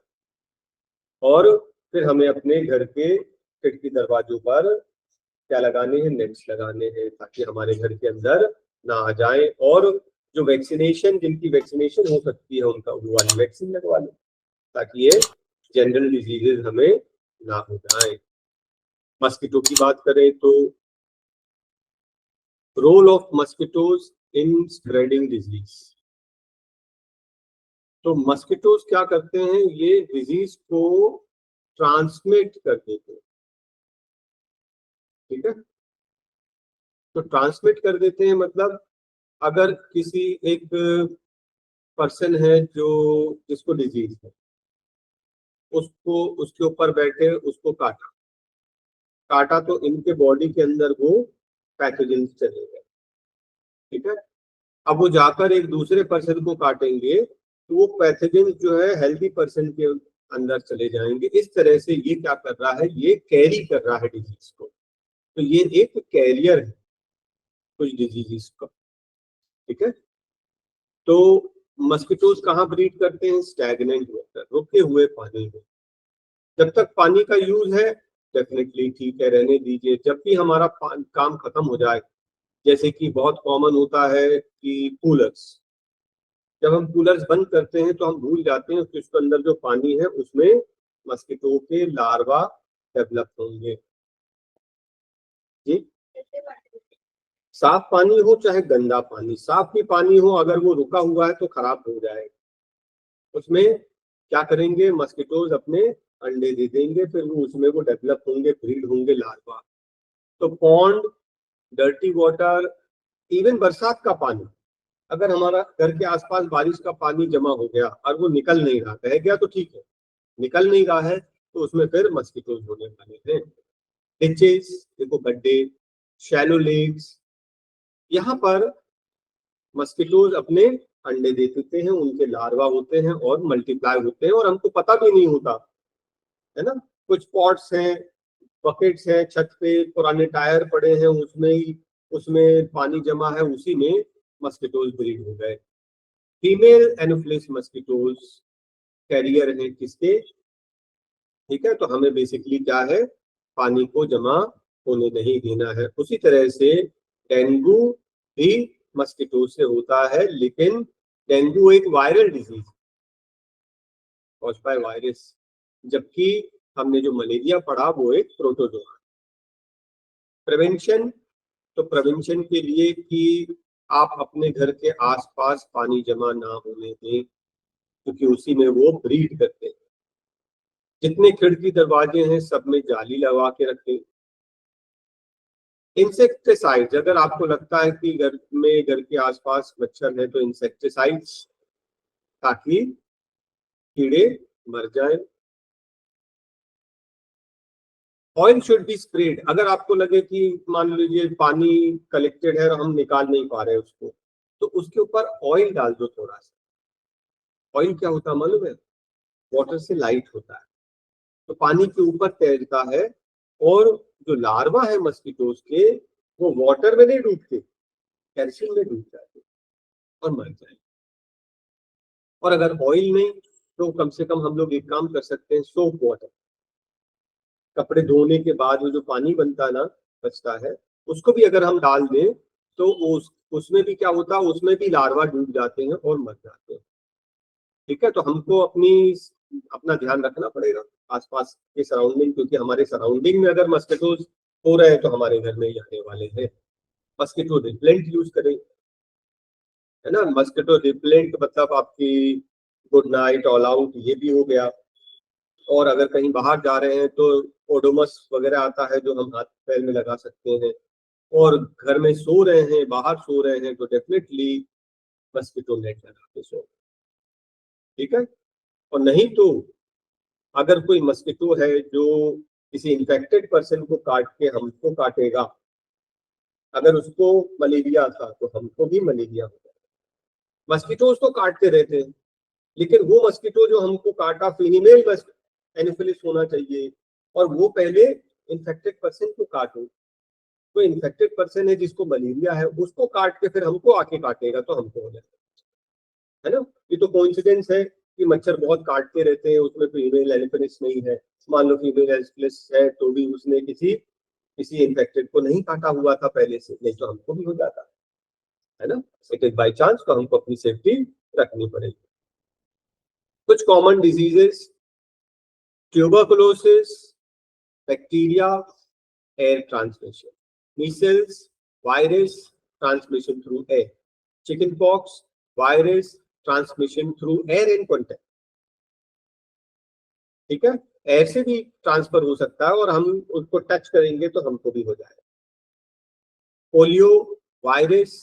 Speaker 1: और फिर हमें अपने घर के खिड़की दरवाजों पर क्या लगाने हैं, नेट्स लगाने हैं, ताकि हमारे घर के अंदर ना आ जाए। और जो वैक्सीनेशन, जिनकी वैक्सीनेशन हो सकती है उनका वो वाली वैक्सीन लगवा लें, ताकि ये जनरल डिजीजेज हमें ना हो जाए। मस्किटो की बात करें तो role of mosquitoes in spreading disease, तो मस्किटोज क्या करते हैं, ये डिजीज को ट्रांसमिट कर देते हैं। ठीक है। तो ट्रांसमिट कर देते हैं मतलब, अगर किसी एक पर्सन है जो जिसको डिजीज है, उसको उसके ऊपर बैठे उसको काटा काटा तो इनके बॉडी के अंदर वो पैथोजन चले गए। ठीक है। अब वो जाकर एक दूसरे पर्सन को काटेंगे तो वो पैथोजन जो है हेल्दी पर्सन के अंदर चले जाएंगे। इस तरह से ये क्या कर रहा है, ये कैरी कर रहा है डिजीज को। तो ये एक कैरियर है कुछ डिजीजेस का। ठीक है। तो मस्किटोज कहाँ ब्रीड करते हैं, स्टैग्नेंट वाटर, रुके हुए पानी में। जब तक पानी का यूज है डेफिनेटली ठीक है, रहने दीजिए। जब भी हमारा काम खत्म हो जाए, जैसे कि बहुत कॉमन होता है कि कूलर्स, जब हम कूलर्स बंद करते हैं तो हम भूल जाते हैं कि उसके अंदर जो पानी है उसमें मस्किटो के लार्वा डेवलप होंगे। जी, साफ पानी हो चाहे गंदा पानी, साफ भी पानी हो अगर वो रुका हुआ है तो खराब हो जाएगा। उसमें क्या करेंगे, मस्किटोज अपने अंडे दे देंगे, फिर वो उसमें वो डेवलप होंगे, ब्रीड होंगे लार्वा। तो पॉन्ड, डर्टी वाटर, इवन बरसात का पानी, अगर हमारा घर के आसपास बारिश का पानी जमा हो गया और वो निकल नहीं रहा, बह गया तो ठीक है, निकल नहीं रहा है तो उसमें फिर मस्किटोज होने वाले हैं। डिचेस, देखो गड्ढे, शैलो लेक्स, यहाँ पर मस्किटोज अपने अंडे दे देते हैं, उनके लार्वा होते हैं और मल्टीप्लाई होते हैं और हमको पता भी नहीं होता है ना। कुछ पॉट्स हैं, बकेट्स हैं, छत पे पुराने टायर पड़े हैं, उसमें पानी जमा है, उसी में मस्किटोज ब्रीड हो गए। फीमेल एनोफिलिस मस्किटोज कैरियर हैं किसके, ठीक है। तो हमें बेसिकली क्या है, पानी को जमा होने नहीं देना है। उसी तरह से डेंगू भी मस्किटो से होता है, लेकिन डेंगू एक viral disease caused by virus, जबकि हमने जो मलेरिया पढ़ा वो एक प्रोटोजोआ। प्रिवेंशन, तो प्रिवेंशन के लिए कि आप अपने घर के आसपास पानी जमा ना होने दें, क्योंकि उसी में वो ब्रीड करते हैं। जितने खिड़की दरवाजे हैं सब में जाली लगा के रखें। इंसेक्टिसाइड्स, अगर आपको लगता है कि घर के आसपास मच्छर है तो इंसेक्टिसाइड्स, ताकि कीड़े मर जाएं। ऑयल शुड बी स्प्रेड, अगर आपको लगे कि मान लीजिए पानी कलेक्टेड है और हम निकाल नहीं पा रहे उसको, तो उसके ऊपर ऑयल डाल दो थोड़ा सा। ऑयल क्या होता है मालूम है, वाटर से लाइट होता है, तो पानी के ऊपर तैरता है, और जो लार्वा है मस्किटोज के वो वाटर में नहीं डूबते, कैल्शियम में डूब जाते और मर जाए। और अगर ऑयल नहीं तो कम से कम हम लोग एक काम कर सकते हैं, सोप वाटर, कपड़े धोने के बाद वो जो पानी बनता है ना, बचता है, उसको भी अगर हम डाल दें तो उसमें भी क्या होता है, उसमें भी लार्वा डूब जाते हैं और मर जाते हैं। ठीक है, तो हमको अपना ध्यान रखना पड़ेगा आसपास के सराउंडिंग, क्योंकि हमारे सराउंडिंग में अगर मस्किटोज हो रहे हैं तो हमारे घर में ही आने वाले हैं। मस्किटो रिपेलेंट यूज करें, है ना। मस्किटो रिपेलेंट मतलब आपकी गुड नाइट, ऑल आउट, ये भी हो गया। और अगर कहीं बाहर जा रहे हैं तो ओडोमस वगैरह आता है जो हम हाथ पैर में लगा सकते हैं। और घर में सो रहे हैं, बाहर सो रहे हैं, तो डेफिनेटली मस्किटो नेट लगा के सो, ठीक है। और नहीं तो अगर कोई मस्किटो है जो किसी इन्फेक्टेड पर्सन को काट के हमको काटेगा, अगर उसको मलेरिया था तो हमको भी मलेरिया होगा। मस्किटोज तो काटते रहते हैं, लेकिन वो मस्किटो जो हमको काटा फीमेल एनोफिलिस होना चाहिए, और वो पहले इन्फेक्टेड पर्सन को काटो। तो इन्फेक्टेड पर्सन है जिसको मलेरिया है, उसको काट के फिर हमको आके काटेगा तो हमको हो जाएगा, है ना। ये तो कोइंसिडेंस है कि मच्छर बहुत काटते रहते हैं, उसमें फीमेल एनोफिलिस नहीं है। मान लो फीमेल एनोफिलिस है तो भी उसने किसी किसी इन्फेक्टेड को नहीं काटा हुआ था पहले से, नहीं तो हमको भी हो जाता है ना। सेकेंड बाई चांस, तो हमको अपनी सेफ्टी रखनी पड़ेगी। कुछ common diseases, tuberculosis, bacteria, air transmission, measles, virus, transmission through air, chicken pox, virus, transmission through air in contact, ठीक है। एयर से भी ट्रांसफर हो सकता है और हम उसको टच करेंगे तो हमको भी हो जाएगा। Polio virus,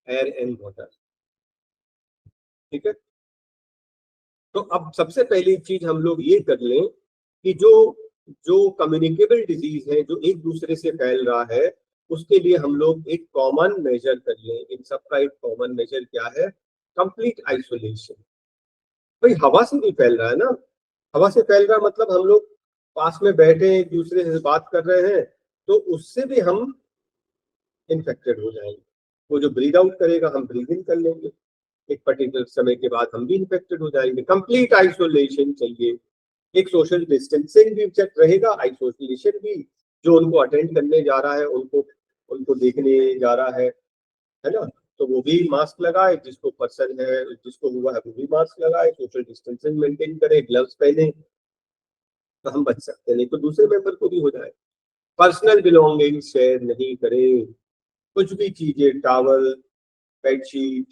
Speaker 1: air and water, ठीक है। तो अब सबसे पहली चीज हम लोग ये कर लें कि जो जो कम्युनिकेबल डिजीज है, जो एक दूसरे से फैल रहा है, उसके लिए हम लोग एक कॉमन मेजर कर लें। इन सबका एक कॉमन मेजर क्या है, कंप्लीट आइसोलेशन। भाई हवा से भी फैल रहा है ना, हवा से फैल रहा मतलब हम लोग पास में बैठे एक दूसरे से बात कर रहे हैं तो उससे भी हम इन्फेक्टेड हो जाएंगे। वो जो ब्रीद आउट करेगा हम ब्रीद इन कर लेंगे, एक पर्टिकुलर समय के बाद हम भी इन्फेक्टेड हो जाएंगे। कंप्लीट आइसोलेशन चाहिए। एक सोशल डिस्टेंसिंग भी चेक रहेगा, आइसोलेशन भी। जो उनको अटेंड करने जा रहा है, उनको उनको देखने जा रहा है ना, तो वो भी मास्क लगाए, जिसको पर्सन है जिसको हुआ है वो भी मास्क लगाए, सोशल डिस्टेंसिंग मेंटेन करे, ग्लव्स पहने, तो हम बच सकते हैं, नहीं तो दूसरे मेंबर को भी हो जाए। पर्सनल बिलोंगिंग शेयर नहीं करें, कुछ भी चीजें, टॉवल, बेडशीट,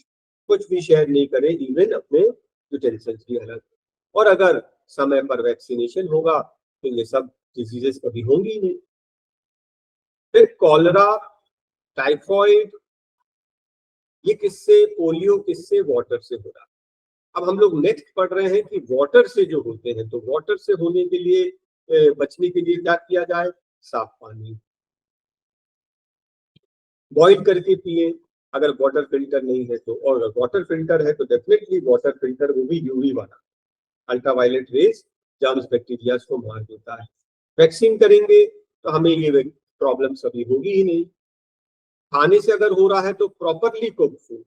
Speaker 1: कुछ भी शेयर नहीं करें, इवन अपने यूटेंसिल्स भी अलग। और अगर समय पर वैक्सीनेशन होगा तो ये सब डिजीजेस कभी होंगी ही नहीं। फिर कॉलरा, टाइफॉइड, ये किससे, पोलियो किससे, वाटर से हो रहा है। अब हम लोग नेक्स्ट पढ़ रहे हैं कि वाटर से जो होते हैं, तो वाटर से होने के लिए बचने के लिए क्या किया जाए, साफ पानी बॉईल करके पिए, अगर वाटर फिल्टर नहीं है तो। और अगर वाटर फिल्टर है तो डेफिनेटली वाटर फिल्टर वो भी यूवी वाला, अल्ट्रावायलेट रेज जर्म्स बैक्टीरिया को मार देता है। वैक्सीन करेंगे तो हमें ये प्रॉब्लम सभी होगी ही नहीं। खाने से अगर हो रहा है तो प्रॉपरली कुक फूड,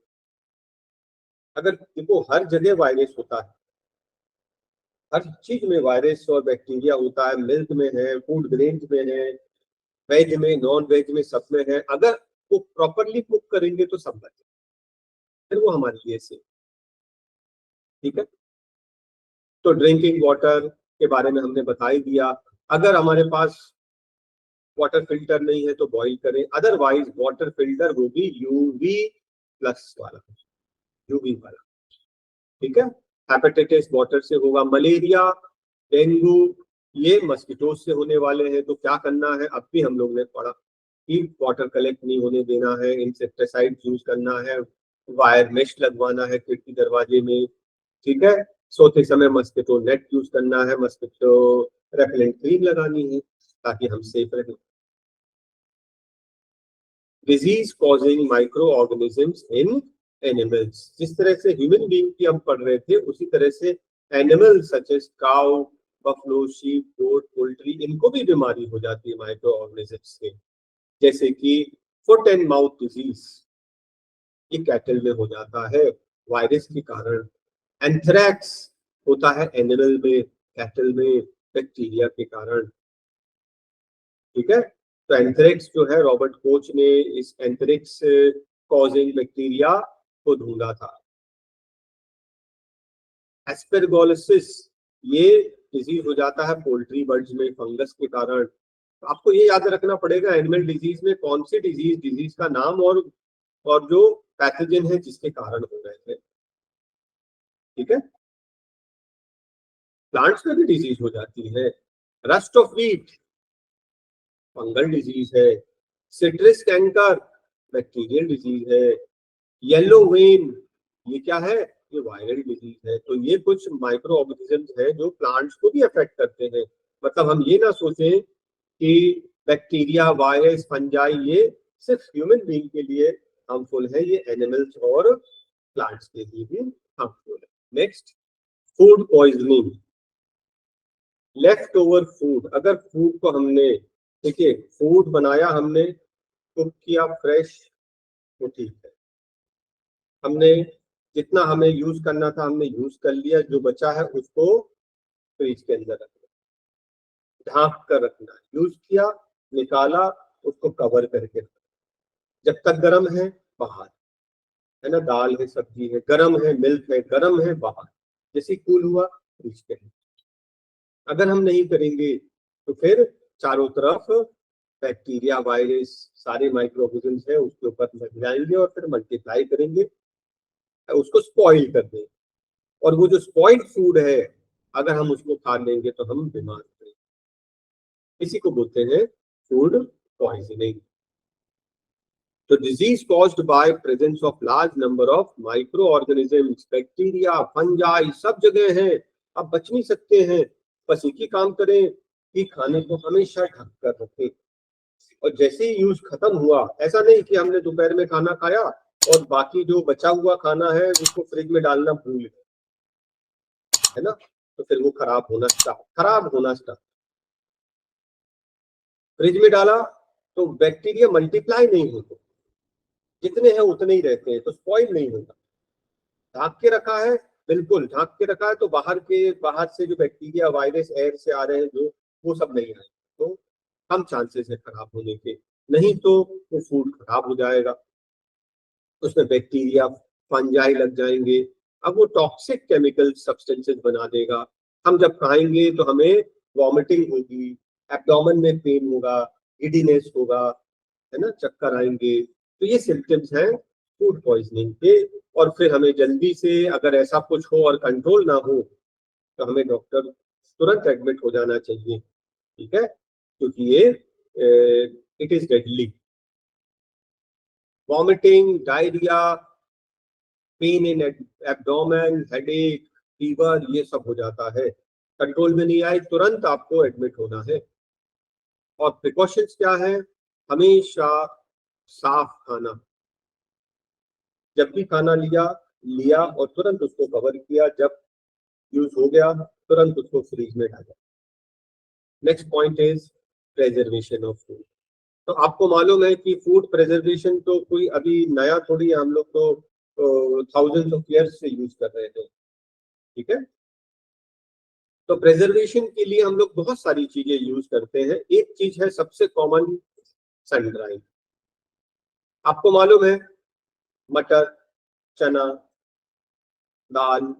Speaker 1: अगर देखो हर जगह वायरस होता है, हर चीज में वायरस और बैक्टीरिया होता है, मिल्क में है, फूड ग्रेन्स में है, वेज में, नॉन वेज में, सब में है। अगर वो प्रॉपरली कुक करेंगे तो सब बचे, फिर वो हमारे लिए से। ठीक है, तो ड्रिंकिंग वाटर के बारे में हमने बता ही दिया। अगर हमारे पास वाटर फिल्टर नहीं है तो बॉईल करें, अदरवाइज वाटर फिल्टर वो भी यूवी प्लस वाला, यूवी वाला। ठीक है, हेपेटाइटिस वाटर से होगा, मलेरिया, डेंगू, ये मस्किटो से होने वाले हैं। तो क्या करना है, अब भी हम लोग ने पढ़ा कि वाटर कलेक्ट नहीं होने देना है, इंसेक्टिसाइड यूज करना है, वायर मेश लगवाना है खिड़की दरवाजे में। ठीक है, सोते समय मस्किटो नेट यूज करना है, मस्किटो रेपेलेंट क्रीम लगानी है ताकि हम सेफ रहें। Disease causing micro organisms in animals, जिस तरह से ह्यूमन बीइंग की हम पढ़ रहे थे उसी तरह से animal such as cow, buffalo, sheep, goat, poultry, इनको भी बीमारी हो जाती है माइक्रो ऑर्गेनिजम्स से। जैसे कि फुट एंड माउथ डिजीज, ये कैटल में हो जाता है वायरस के कारण। एंथ्रैक्स होता है एनिमल में, कैटल में, बैक्टीरिया के कारण। ठीक है, तो एंथ्रैक्स जो है, रॉबर्ट कोच ने इस एंथ्रैक्स कॉजिंग बैक्टीरिया को ढूंढा था। एस्पेरगोलिसिस, ये डिजीज हो जाता है पोल्ट्री बर्ड्स में फंगस के कारण। तो आपको ये याद रखना पड़ेगा एनिमल डिजीज में कौन सी डिजीज का नाम और जो पैथोजन है जिसके कारण हो रहे थे। ठीक है, प्लांट्स में भी डिजीज हो जाती है। Rust of wheat fungal disease है, सिट्रस कैंकर बैक्टीरियल डिजीज है, येलो वेन ये क्या है, ये वायरल डिजीज है। तो ये कुछ माइक्रो ऑर्गेनिजम्स है जो प्लांट्स को भी अफेक्ट करते हैं। मतलब हम ये ना सोचें कि बैक्टीरिया, वायरस, फंजाई ये सिर्फ ह्यूमन बीइंग के लिए हार्मफुल है, ये एनिमल्स और प्लांट्स के लिए भी हार्मफुल है। Next, food poisoning, left over food. अगर फूड को हमने, देखिए फूड बनाया हमने, कुक किया फ्रेश, तो ठीक है, हमने जितना हमें यूज करना था हमने यूज कर लिया, जो बचा है उसको फ्रिज के अंदर रखना, ढांक कर रखना, यूज किया, निकाला, उसको कवर करके रखना। जब तक गर्म है बाहर, है ना, दाल है, सब्जी है, गर्म है, मिल्क है, गर्म है, बाहर। जैसे कूल हुआ फ्रिज के अंदर। अगर हम नहीं करेंगे तो फिर चारों तरफ बैक्टीरिया, वायरस, सारे माइक्रो ऑर्गेनिजम्स है उसके ऊपर लग जाएंगे और फिर मल्टीप्लाई करेंगे, उसको स्पॉइल कर देंगे। और वो जो स्पॉइल्ड फूड है अगर हम उसको खा लेंगे तो हम बीमार होंगे। इसी को बोलते हैं फूड पॉइजनिंग। तो disease caused by presence of large number of micro organisms, bacteria, fungi सब जगह हैं, आप बच नहीं सकते हैं। बस एक ही काम करें कि खाने को हमेशा ढक कर रखें, और जैसे ही यूज खत्म हुआ, ऐसा नहीं कि हमने दोपहर में खाना खाया और बाकी जो बचा हुआ खाना है उसको फ्रिज में डालना भूल गए, है ना, तो फिर वो खराब होना स्टार्ट। फ्रिज में डाला तो बैक्टीरिया मल्टीप्लाई नहीं होते, जितने हैं उतने ही रहते हैं, तो स्पॉइल नहीं होगा। ढाक के रखा है, बिल्कुल ढाक के रखा है, तो बाहर से जो बैक्टीरिया, वायरस एयर से आ रहे हैं जो, वो सब नहीं आए, तो कम चांसेस है खराब होने के। नहीं तो वो फूड खराब हो जाएगा, उसमें बैक्टीरिया, फंजाई लग जाएंगे। अब वो टॉक्सिक केमिकल सब्सटेंसेस बना देगा। हम जब खाएंगे तो हमें वॉमिटिंग होगी, एब्डोमेन में पेन होगा, गिडीनेस होगा, है ना, चक्कर आएंगे। तो ये सिम्टम्स हैं फूड पॉइजनिंग के। और फिर हमें जल्दी से, अगर ऐसा कुछ हो और कंट्रोल ना हो, तो हमें डॉक्टर तुरंत एडमिट हो जाना चाहिए, ठीक है, क्योंकि ये it is deadly. Vomiting, diarrhoea, pain in abdomen, headache, fever, ये सब हो जाता है। कंट्रोल में नहीं आए तुरंत आपको एडमिट होना है। और प्रिकॉशंस क्या है? हमेशा साफ खाना, जब भी खाना लिया लिया और तुरंत उसको कवर किया, जब यूज हो गया तुरंत उसको फ्रिज में डाला। Next point is preservation of food. तो आपको मालूम है कि फूड प्रेजर्वेशन तो कोई अभी नया थोड़ी है, हम लोग तो थाउजेंड्स ऑफ ईयर्स से यूज कर रहे हैं, ठीक है। तो प्रेजर्वेशन के लिए हम लोग बहुत सारी चीजें यूज करते हैं। एक चीज है सबसे कॉमन, सन ड्राइंग। आपको मालूम है मटर, चना, दाल,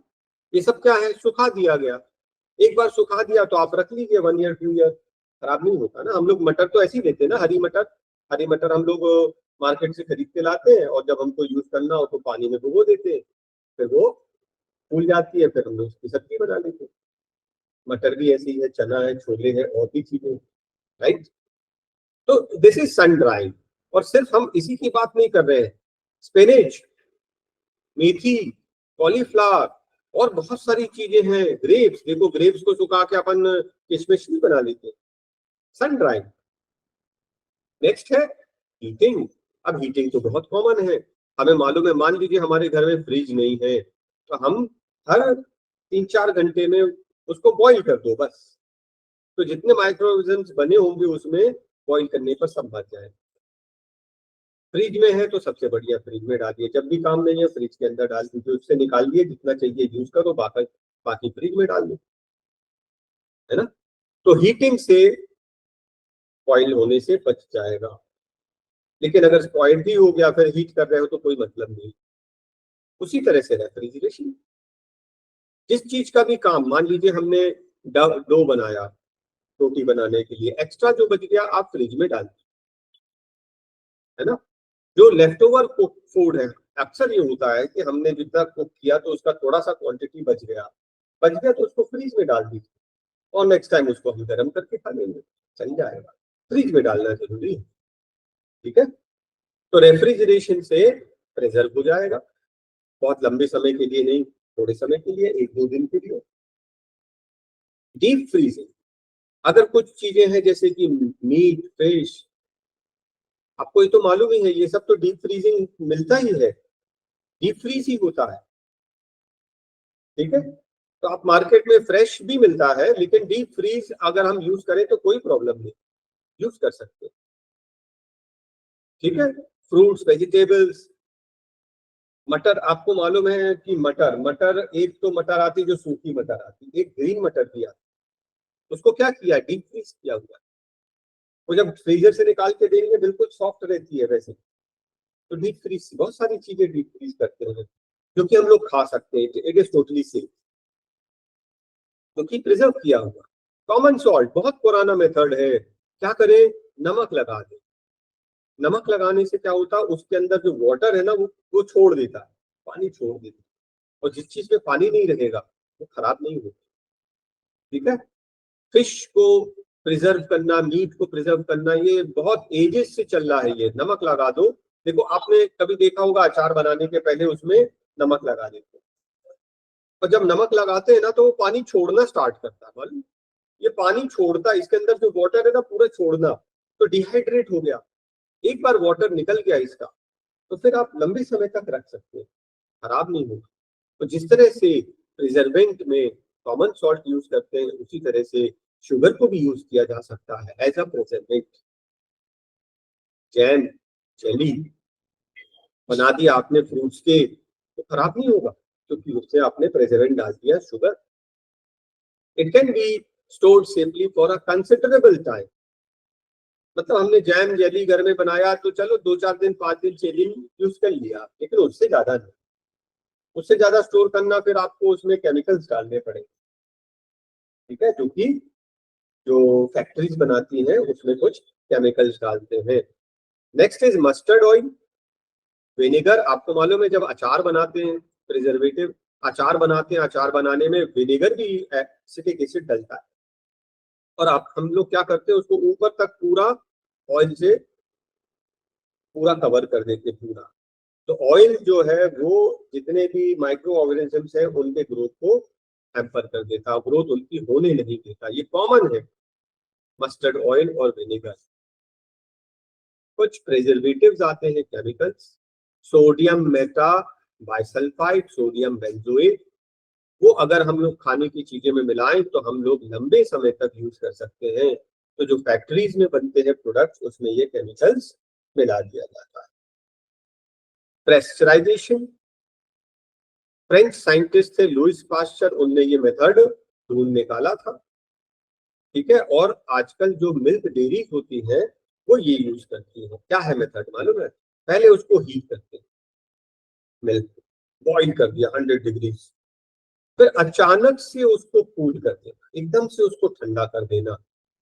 Speaker 1: ये सब क्या है? सुखा दिया गया। एक बार सुखा दिया तो आप रख लीजिए 1 ईयर 2 ईयर, खराब नहीं होता ना। हम लोग मटर तो ऐसे ही लेते हैं ना, हरी मटर। हरी मटर हम लोग मार्केट से खरीद के लाते हैं, और जब हमको यूज करना हो तो पानी में भिगो देते हैं, फिर वो फूल जाती है, फिर हम लोग उसकी सब्जी बना लेते हैं। मटर भी ऐसी है, चना है, छोले है, और भी चीजें, राइट। तो दिस इज सन ड्राइंग। और सिर्फ हम इसी की बात नहीं कर रहे हैं, स्पिनच, मेथी, कॉलीफ्लावर, और बहुत सारी चीजें हैं। ग्रेप्स, देखो ग्रेप्स को सुखा के अपन किशमिश भी बना लेते हैं, सन ड्राइंग। नेक्स्ट है हीटिंग। अब हीटिंग तो बहुत कॉमन है, हमें मालूम है। मान लीजिए हमारे घर में फ्रिज नहीं है, तो हम हर 3-4 घंटे में उसको बॉईल कर दो बस, तो जितने माइक्रो ऑर्गेनिज्म बने होंगे उसमें, बॉईल करने पर सब मर जाए। फ्रिज में है तो सबसे बढ़िया, फ्रिज में डालिए। जब भी काम नहीं है फ्रिज के अंदर डाल दीजिए, उससे निकालिए, जितना चाहिए यूज करो, बाकी बाकी फ्रिज में डाल दो, है ना। तो हीटिंग से बॉईल होने से बच जाएगा। लेकिन अगर स्पॉइल भी हो गया, फिर हीट कर रहे हो तो कोई मतलब नहीं। उसी तरह से रेफ्रिजरेशन, जिस चीज का भी काम, मान लीजिए हमने डो बनाया रोटी बनाने के लिए, एक्स्ट्रा जो बच गया आप फ्रिज में डाल दीजिए, है ना। जो लेफ्ट ओवर कुक फूड है, अक्सर ये होता है कि हमने जितना कुक किया तो उसका थोड़ा सा क्वांटिटी बच गया तो उसको फ्रीज में डाल दीजिए, और नेक्स्ट टाइम उसको हम गर्म करके खा लेंगे, चल जाएगा। फ्रिज में डालना जरूरी है, ठीक है। तो रेफ्रिजरेशन से प्रिजर्व हो जाएगा, बहुत लंबे समय के लिए नहीं, थोड़े समय के लिए, 1-2 दिन के लिए। डीप फ्रीजिंग, अगर कुछ चीजें हैं जैसे कि मीट, फिश, आपको ये तो मालूम ही है, ये सब तो डीप फ्रीजिंग मिलता ही है, डीप फ्रीज ही होता है, ठीक है। तो आप मार्केट में फ्रेश भी मिलता है, लेकिन डीप फ्रीज अगर हम यूज करें तो कोई प्रॉब्लम नहीं, यूज कर सकते हैं, ठीक है। फ्रूट्स, वेजिटेबल्स, मटर, आपको मालूम है कि मटर मटर एक तो मटर आती है जो सूखी मटर आती है, एक ग्रीन मटर भी आती है, उसको क्या किया, डीप फ्रीज किया हुआ है। वो जब फ्रीजर से निकाल के देंगे बिल्कुल सॉफ्ट रहती है वैसे। तो डीप फ्रीज, बहुत सारी चीजें डीप फ्रीज करते हैं जो कि हम लोग खा सकते हैं, इट इज टोटली सेफ, क्योंकि प्रिजर्व किया हुआ। कॉमन सॉल्ट बहुत पुराना मेथड है, क्या करें, नमक लगा दें। नमक लगाने से क्या होता है, उसके अंदर जो वाटर है ना, वो छोड़ देता है, पानी छोड़ देता है, और जिस चीज में पानी नहीं रहेगा वो खराब नहीं होती, ठीक है। फिश को प्रिजर्व करना, मीट को प्रिजर्व करना, ये बहुत एजेस से चल रहा है, ये नमक लगा दो। देखो आपने कभी देखा होगा, अचार बनाने के पहले उसमें नमक लगा देते हैं, और जब नमक लगाते हैं ना तो वो पानी छोड़ना स्टार्ट करता है, मालूम, ये पानी छोड़ता है, इसके अंदर जो वाटर है ना पूरा छोड़ना, तो डिहाइड्रेट हो गया। एक बार वाटर निकल गया इसका, तो फिर आप लंबे समय तक रख सकते हैं, खराब नहीं होगा। तो जिस तरह से प्रिजर्वेंट में कॉमन सॉल्ट यूज करते हैं, उसी तरह से शुगर को भी यूज किया जा सकता है एज अ प्रिजर्वेंट। जैम, जेली बना दिया आपने फ्रूट्स के, तो खराब नहीं होगा, क्योंकि उससे आपने प्रिजर्वेंट डाल दिया, sugar. It can be stored safely for a considerable time. मतलब हमने जैम जेली घर में बनाया तो चलो 2-4 दिन, 5 दिन, 6 दिन यूज कर लिया, लेकिन उससे ज्यादा नहीं। उससे ज्यादा स्टोर करना फिर आपको उसमें केमिकल्स डालने पड़ेंगे, ठीक है, जो कि जो फैक्ट्रीज बनाती हैं उसमें कुछ केमिकल्स डालते हैं। Next is mustard oil, vinegar. आपको मालूम है जब अचार बनाते हैं, प्रिजर्वेटिव अचार बनाते हैं, अचार बनाने में विनेगर भी एसिटिक एसिड डलता है, और आप हम लोग क्या करते हैं उसको ऊपर तक पूरा ऑयल से पूरा कवर कर देते हैं पूरा। तो ऑयल जो है वो जितने भी माइक्रो ऑर्गेनिजम्स हैं उनके ग्रोथ को हैम्पर कर देता है, ग्रोथ उनकी होने नहीं देता। ये कॉमन है मस्टर्ड ऑयल और विनेगर। कुछ प्रिजर्वेटिव्स आते हैं chemicals, sodium Meta bisulphide, sodium benzoate. वो अगर हम लोग खाने की चीजें में मिलाएं तो हम लोग लंबे समय तक यूज कर सकते हैं। तो जो फैक्ट्रीज में बनते हैं प्रोडक्ट्स उसमें ये केमिकल्स मिला दिया जाता है। प्रेस्चराइजेशन, फ्रेंच साइंटिस्ट थे लुइस पास्चर, उनने ये मेथड ढूंढ निकाला था, ठीक है। और आजकल जो मिल्क डेयरी होती है वो ये यूज करती है। क्या है मेथड मालूम है? पहले उसको हीट करते हैं, मिल्क बॉईल कर दिया 100 डिग्री, फिर अचानक से उसको कूल कर देना, एकदम से उसको ठंडा कर देना।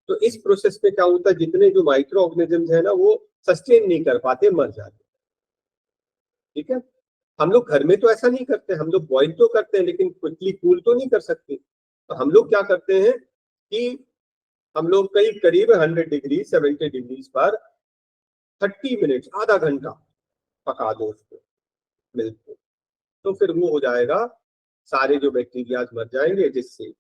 Speaker 1: तो इस प्रोसेस में क्या होता है, जितने जो माइक्रो ऑर्गेनिजम्स है ना वो सस्टेन नहीं कर पाते, मर जाते, ठीक है। हम लोग घर में तो ऐसा नहीं करते, हम लोग बॉईल तो करते हैं लेकिन क्विकली कूल तो नहीं कर सकते। तो हम लोग क्या करते हैं कि हम लोग करीब 100 डिग्री 70 डिग्री पर 30 मिनट आधा घंटा पका दो उसको, मिल्क को, तो फिर वो हो जाएगा, सारे जो बैक्टीरिया मर जाएंगे। जिससे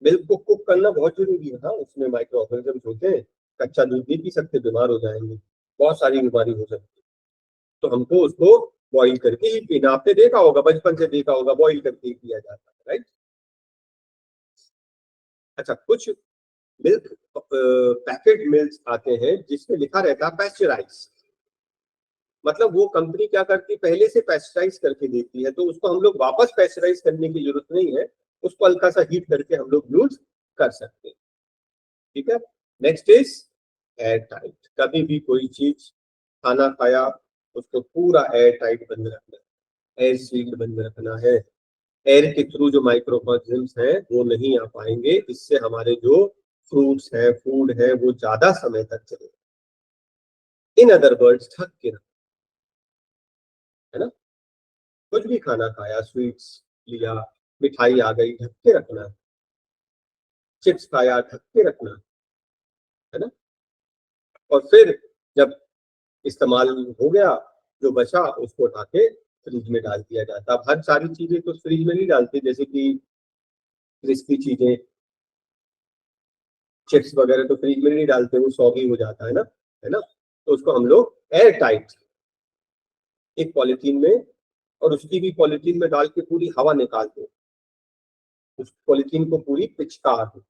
Speaker 1: मिल्क को कुक करना बहुत जरूरी है। हाँ, उसमें माइक्रो ऑर्गेनिजम्स होते हैं, कच्चा दूध नहीं पी सकते, बीमार हो जाएंगे, बहुत सारी बीमारी हो सकती है। तो हमको उसको बॉईल करके ही पीना। आपने देखा होगा, बचपन से देखा होगा, बॉईल करके ही पिया जाता है, राइट। अच्छा, कुछ मिल्क पैकेट मिल्क आते हैं जिसमें लिखा रहता है पैस्चराइज, मतलब वो कंपनी क्या करती, पहले से पैस्चराइज करके देती है, तो उसको हम लोग वापस पैस्चराइज करने की जरूरत नहीं है, उसको हल्का सा हीट करके हम लोग यूज कर सकते हैं, ठीक है। Next is air tight. कभी भी कोई चीज खाना खाया उसको पूरा एयर टाइट बंद रखना है, एयर सील्ड बंद रखना है। एयर के थ्रू जो माइक्रो ऑर्गेनिजम्स हैं वो नहीं आ पाएंगे, इससे हमारे जो फ्रूट्स है, फूड है, वो ज्यादा समय तक चलेगा। इन अदर वर्ड्स ढक के रखना है ना, कुछ भी खाना खाया, स्वीट्स लिया, मिठाई आ गई, ढक के रखना है, चिप्स खाया ढक के रखना है ना। और फिर जब इस्तेमाल हो गया, जो बचा उसको उठा के फ्रिज में डाल दिया जाता। अब हर सारी चीजें तो फ्रिज में नहीं डालते, जैसे कि क्रिस्पी चीजें, चिप्स वगैरह तो फ्रिज में नहीं डालते, वो सॉगी हो जाता है ना। तो उसको हम लोग एयर टाइट एक पॉलिथीन में, और उसकी भी पॉलिथीन में डाल के पूरी हवा निकाल दो, उस पॉलिथीन को पूरी पिचकार दो,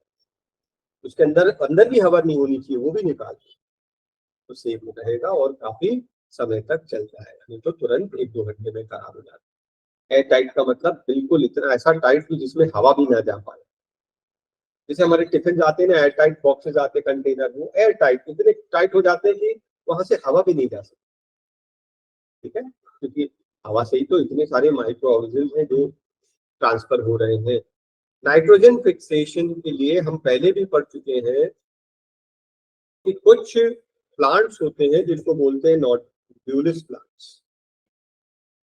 Speaker 1: उसके अंदर अंदर भी हवा नहीं होनी चाहिए, वो भी निकाल दो, तो सेफ रहेगा और काफी समय तक चल जाएगा। नहीं तो तुरंत 1-2 घंटे में खराब हो जाता है। एयर टाइट का मतलब बिल्कुल इतना ऐसा टाइट कि जिसमें हवा भी ना जा पाए। जैसे हमारे टिफिन आते हैं ना, एयर टाइट बॉक्सेस आते हैं, कंटेनर, वो एयर टाइट इतने टाइट हो जाते हैं कि वहां से हवा भी नहीं जा सकती, ठीक है। क्योंकि हवा से ही तो इतने सारे माइक्रो ऑर्गेनिजम्स हैं जो ट्रांसफर हो रहे हैं। नाइट्रोजन फिक्सेशन के लिए हम पहले भी पढ़ चुके हैं कि कुछ प्लांट्स होते हैं जिनको बोलते हैं nodules plants,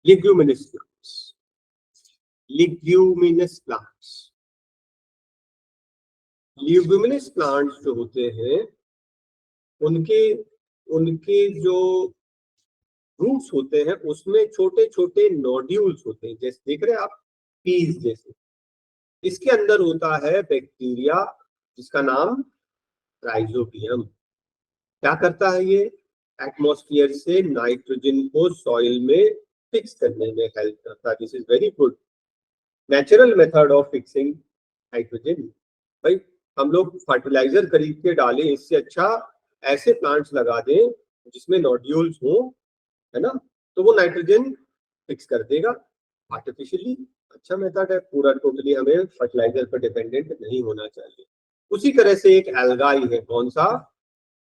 Speaker 1: leguminous plants, leguminous plants. Leguminous plants जो होते हैं उनके उनके जो रूट्स होते हैं उसमें छोटे छोटे नोड्यूल्स होते हैं, जैसे देख रहे हैं आप, पीस जैसे। इसके अंदर होता है बैक्टीरिया जिसका नाम राइजोबियम। क्या करता है ये? एटमॉस्फेयर से नाइट्रोजन को सॉइल में फिक्स करने में हेल्प करता है। This is very good natural method of fixing nitrogen. भाई, हम लोग फर्टिलाइजर खरीद के डालें, इससे अच्छा ऐसे प्लांट्स लगा दें जिसमें नोड्यूल्स हो, है ना, तो वो नाइट्रोजन फिक्स कर देगा आर्टिफिशियली। अच्छा मेथड है, पूरा टोटली हमें फर्टिलाइजर पर डिपेंडेंट नहीं होना चाहिए। उसी तरह से एक एल्गाई है, कौन सा?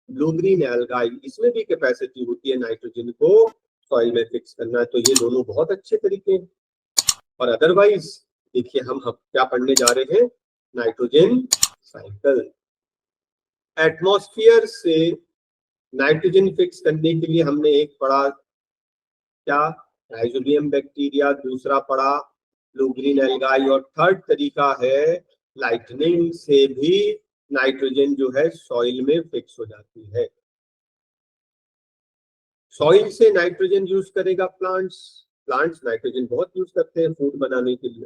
Speaker 1: Blue green algae. इसमें भी कैपेसिटी होती है नाइट्रोजन को सॉइल में फिक्स करना, तो ये दोनों बहुत अच्छे तरीके हैं। और अदरवाइज देखिए हम क्या पढ़ने जा रहे हैं, नाइट्रोजन साइकिल। एटमॉस्फेयर से नाइट्रोजन फिक्स करने के लिए हमने एक पढ़ा क्या, राइजोबियम बैक्टीरिया, दूसरा पढ़ा ब्लू ग्रीन एल्गाई, और थर्ड तरीका है लाइटनिंग से भी नाइट्रोजन जो है सॉइल में फिक्स हो जाती है। सॉइल से नाइट्रोजन यूज करेगा प्लांट्स नाइट्रोजन बहुत यूज करते हैं फूड बनाने के लिए।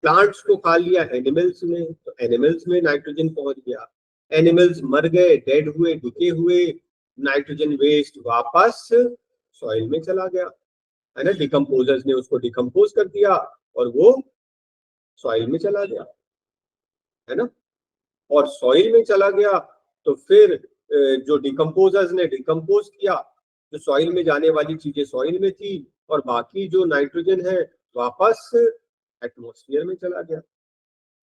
Speaker 1: प्लांट्स को खा लिया एनिमल्स में, तो एनिमल्स में नाइट्रोजन पहुंच गया, एनिमल्स मर गए, डेड हुए, डिके हुए, नाइट्रोजन वेस्ट वापस सॉइल में चला गया, है ना। डिकम्पोजर्स ने उसको डिकम्पोज कर दिया और वो सॉइल में चला गया, है ना। और सॉइल में चला गया तो फिर जो डिकम्पोजर्स ने डिकम्पोज किया, जो सॉइल में जाने वाली चीजें सॉइल में थी और बाकी जो नाइट्रोजन है वापस एटमॉस्फेयर में चला गया।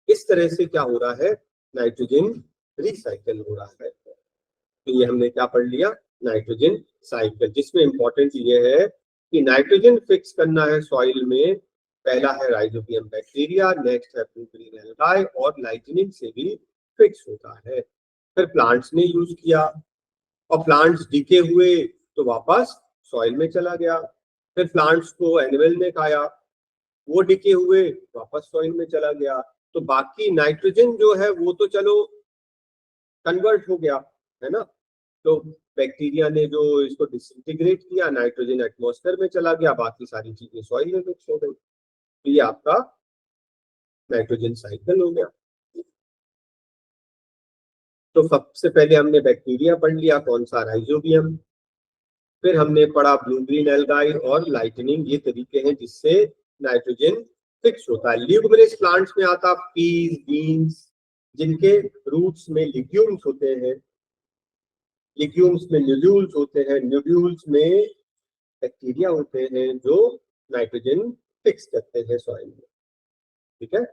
Speaker 1: इस तरह से क्या हो रहा है, नाइट्रोजन रिसाइकल हो रहा है। तो ये हमने क्या पढ़ लिया, नाइट्रोजन साइकिल, जिसमें इंपॉर्टेंट ये है कि नाइट्रोजन फिक्स करना है सॉइल में, पहला है राइजोबियम बैक्टीरिया, नेक्स्ट है ब्लू ग्रीन एल्गाई, और लाइटनिंग से भी फिक्स होता है। फिर प्लांट्स ने यूज किया और प्लांट्स डिके हुए तो वापस सॉइल में चला गया। फिर प्लांट्स को एनिमल ने खाया, वो डिके हुए वापस सॉइल में चला गया। तो बाकी नाइट्रोजन जो है वो तो चलो कन्वर्ट हो गया, है ना। तो बैक्टीरिया ने जो इसको डिसइंटीग्रेट किया, नाइट्रोजन एटमॉस्फेयर में चला गया, बाकी सारी चीजें सॉइल में मिक्स हो गई। तो ये आपका नाइट्रोजन साइकिल हो गया। तो सबसे पहले हमने बैक्टीरिया पढ़ लिया, कौन सा, राइजोबियम। फिर हमने पढ़ा ब्लू ग्रीन एल्गाई और लाइटनिंग, ये तरीके हैं जिससे नाइट्रोजन फिक्स होता है। ल्यूमिनस प्लांट्स में आता पीज, बीन्स, जिनके रूट्स में लिग्यूम्स होते हैं, लिग्यूम्स में न्यूड्यूल्स होते हैं, न्यूड्यूल्स में बैक्टीरिया होते हैं जो नाइट्रोजन फिक्स करते हैं सॉइल में, ठीक है।